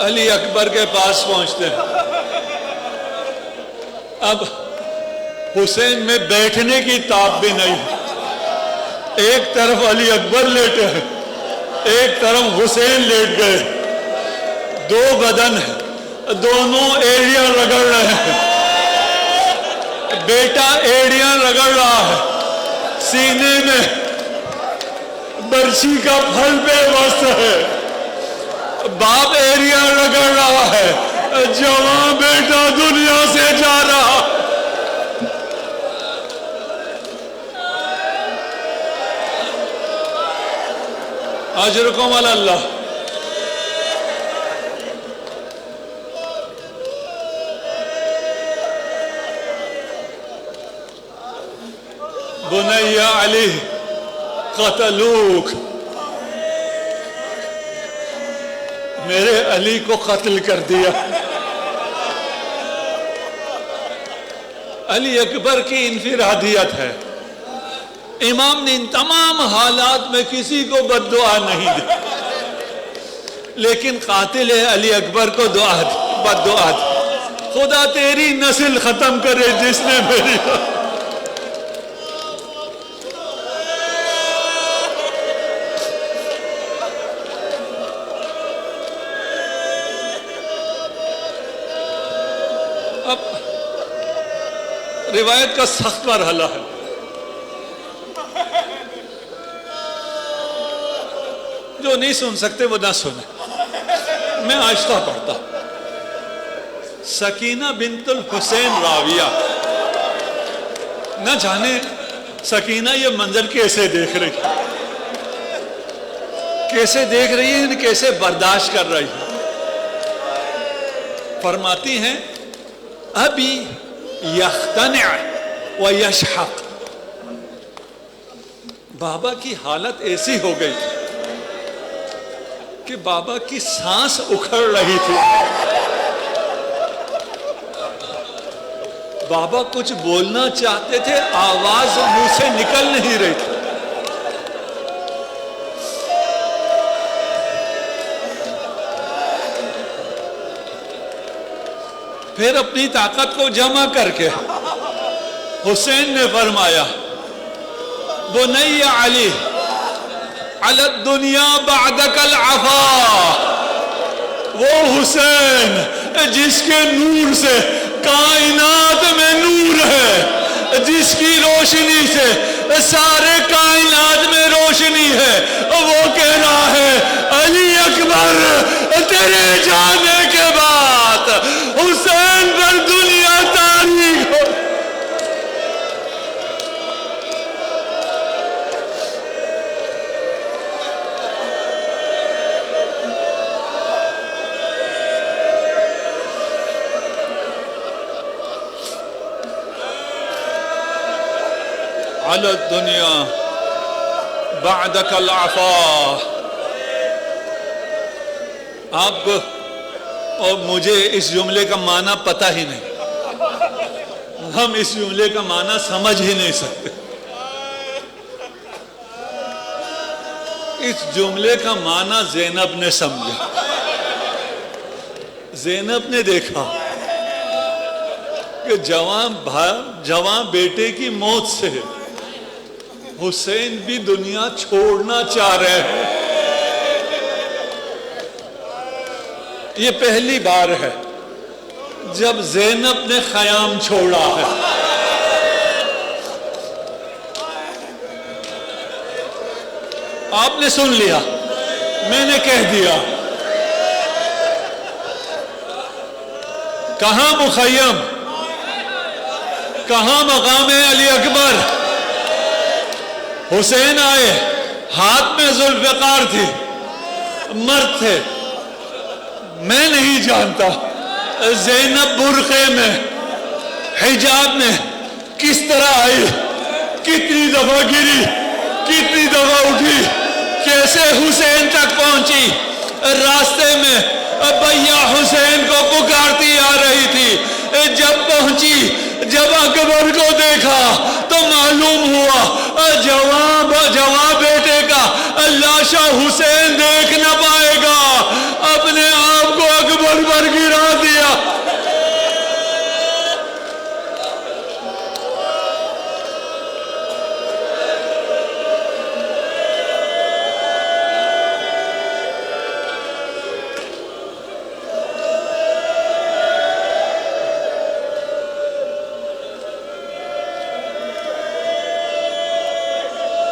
علی اکبر کے پاس پہنچتے ہیں. اب حسین میں بیٹھنے کی تاب بھی نہیں. ایک طرف علی اکبر لیٹے ہیں, ایک طرف حسین لیٹ گئے. دو بدن ہیں, دونوں ایڑیاں رگڑ رہے ہیں. بیٹا ایڑیاں رگڑ رہا ہے, سینے میں برچھی کا پھل بے وس ہے. باپ ایڑیاں رگڑ رہا ہے, جوان بیٹا دنیا سے جا رہا. اجرکم علی اللہ. بنی علی قتلوک, میرے علی کو قتل کر دیا. علی اکبر کی انفرادیت ہے. امام نے ان تمام حالات میں کسی کو بد دعا نہیں دی, لیکن قاتل علی اکبر کو بد دعا دی. خدا تیری نسل ختم کرے جس نے میری. اب روایت کا سخت مرحلہ ہے. جو نہیں سن سکتے وہ نہ سنیں. میں آہستہ پڑھتا ہوں. سکینہ بنت الحسین راویہ, نہ جانے سکینہ یہ منظر کیسے دیکھ رہی ہے, کیسے دیکھ رہی ہے, کیسے برداشت کر رہی ہے. فرماتی ہیں ابھی یختنع و یشحق. بابا کی حالت ایسی ہو گئی کہ بابا کی سانس اکھڑ رہی تھی. بابا کچھ بولنا چاہتے تھے, آواز منہ سے نکل نہیں رہی تھی. پھر اپنی طاقت کو جمع کر کے حسین نے فرمایا بنی علی علی الدنیا بعدک العفا. وہ حسین جس کے نور سے کائنات میں نور ہے, جس کی روشنی سے سارے کائنات میں روشنی ہے, وہ کہہ رہا ہے علی اکبر تیرے جانے کے بعد حسین پر دنیا تاریخ ہو. علی الدنیا بعدک العفا. آپ کو اور مجھے اس جملے کا معنی پتہ ہی نہیں, ہم اس جملے کا معنی سمجھ ہی نہیں سکتے. اس جملے کا معنی زینب نے سمجھا. زینب نے دیکھا کہ جوان بیٹے کی موت سے حسین بھی دنیا چھوڑنا چاہ رہے ہیں. یہ پہلی بار ہے جب زینب نے خیام چھوڑا ہے. آپ نے سن لیا, میں نے کہہ دیا. کہاں مخیم, کہاں مقام علی اکبر. حسین آئے, ہاتھ میں ذوالفقار تھی, مرد تھے. میں نہیں جانتا زینب برقعے میں حجاب میں کس طرح آئی, کتنی دفعہ گری, کتنی دفعہ اٹھی, کیسے حسین تک پہنچی. راستے میں بھیا حسین کو پکارتی آ رہی تھی. جب پہنچی, جب اکبر کو دیکھا تو معلوم ہوا جوان بیٹے کا لاشا حسین دیکھ نہ پائے گا. اپنے آپ کو اکبر پر گرا دیا.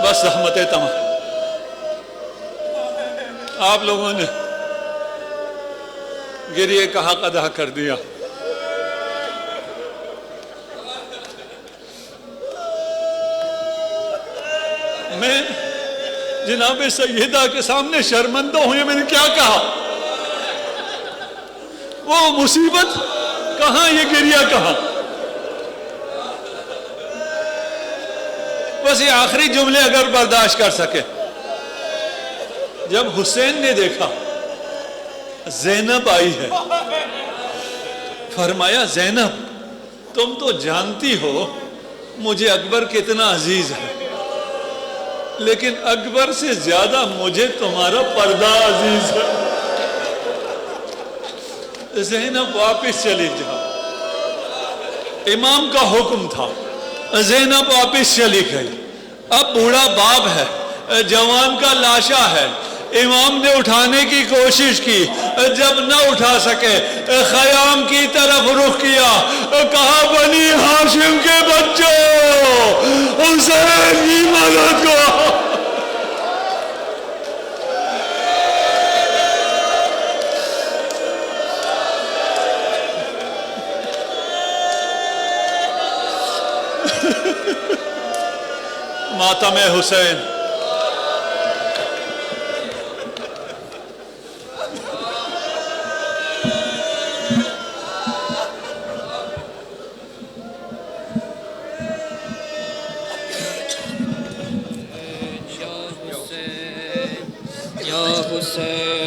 بس رحمت تمام. آپ لوگوں نے گریے کا حق ادا کر دیا. میں جناب سیدہ کے سامنے شرمندہ ہوں. میں نے کیا کہا, وہ مصیبت کہاں, یہ گریہ کہاں. بس یہ آخری جملے اگر برداشت کر سکے. جب حسین نے دیکھا زینب آئی ہے. فرمایا زینب تم تو جانتی ہو مجھے اکبر کتنا عزیز ہے، لیکن اکبر سے زیادہ مجھے تمہارا پردہ عزیز ہے. زینب واپس چلی جاؤ. امام کا حکم تھا، زینب واپس چلی گئی. اب بوڑھا باپ ہے، جوان کا لاشا ہے. امام نے اٹھانے کی کوشش کی، جب نہ اٹھا سکے خیام کی طرف رخ کیا، کہا بنی ہاشم کے بچوں حسین کی مدد کو. ماتم حسین. یا حسین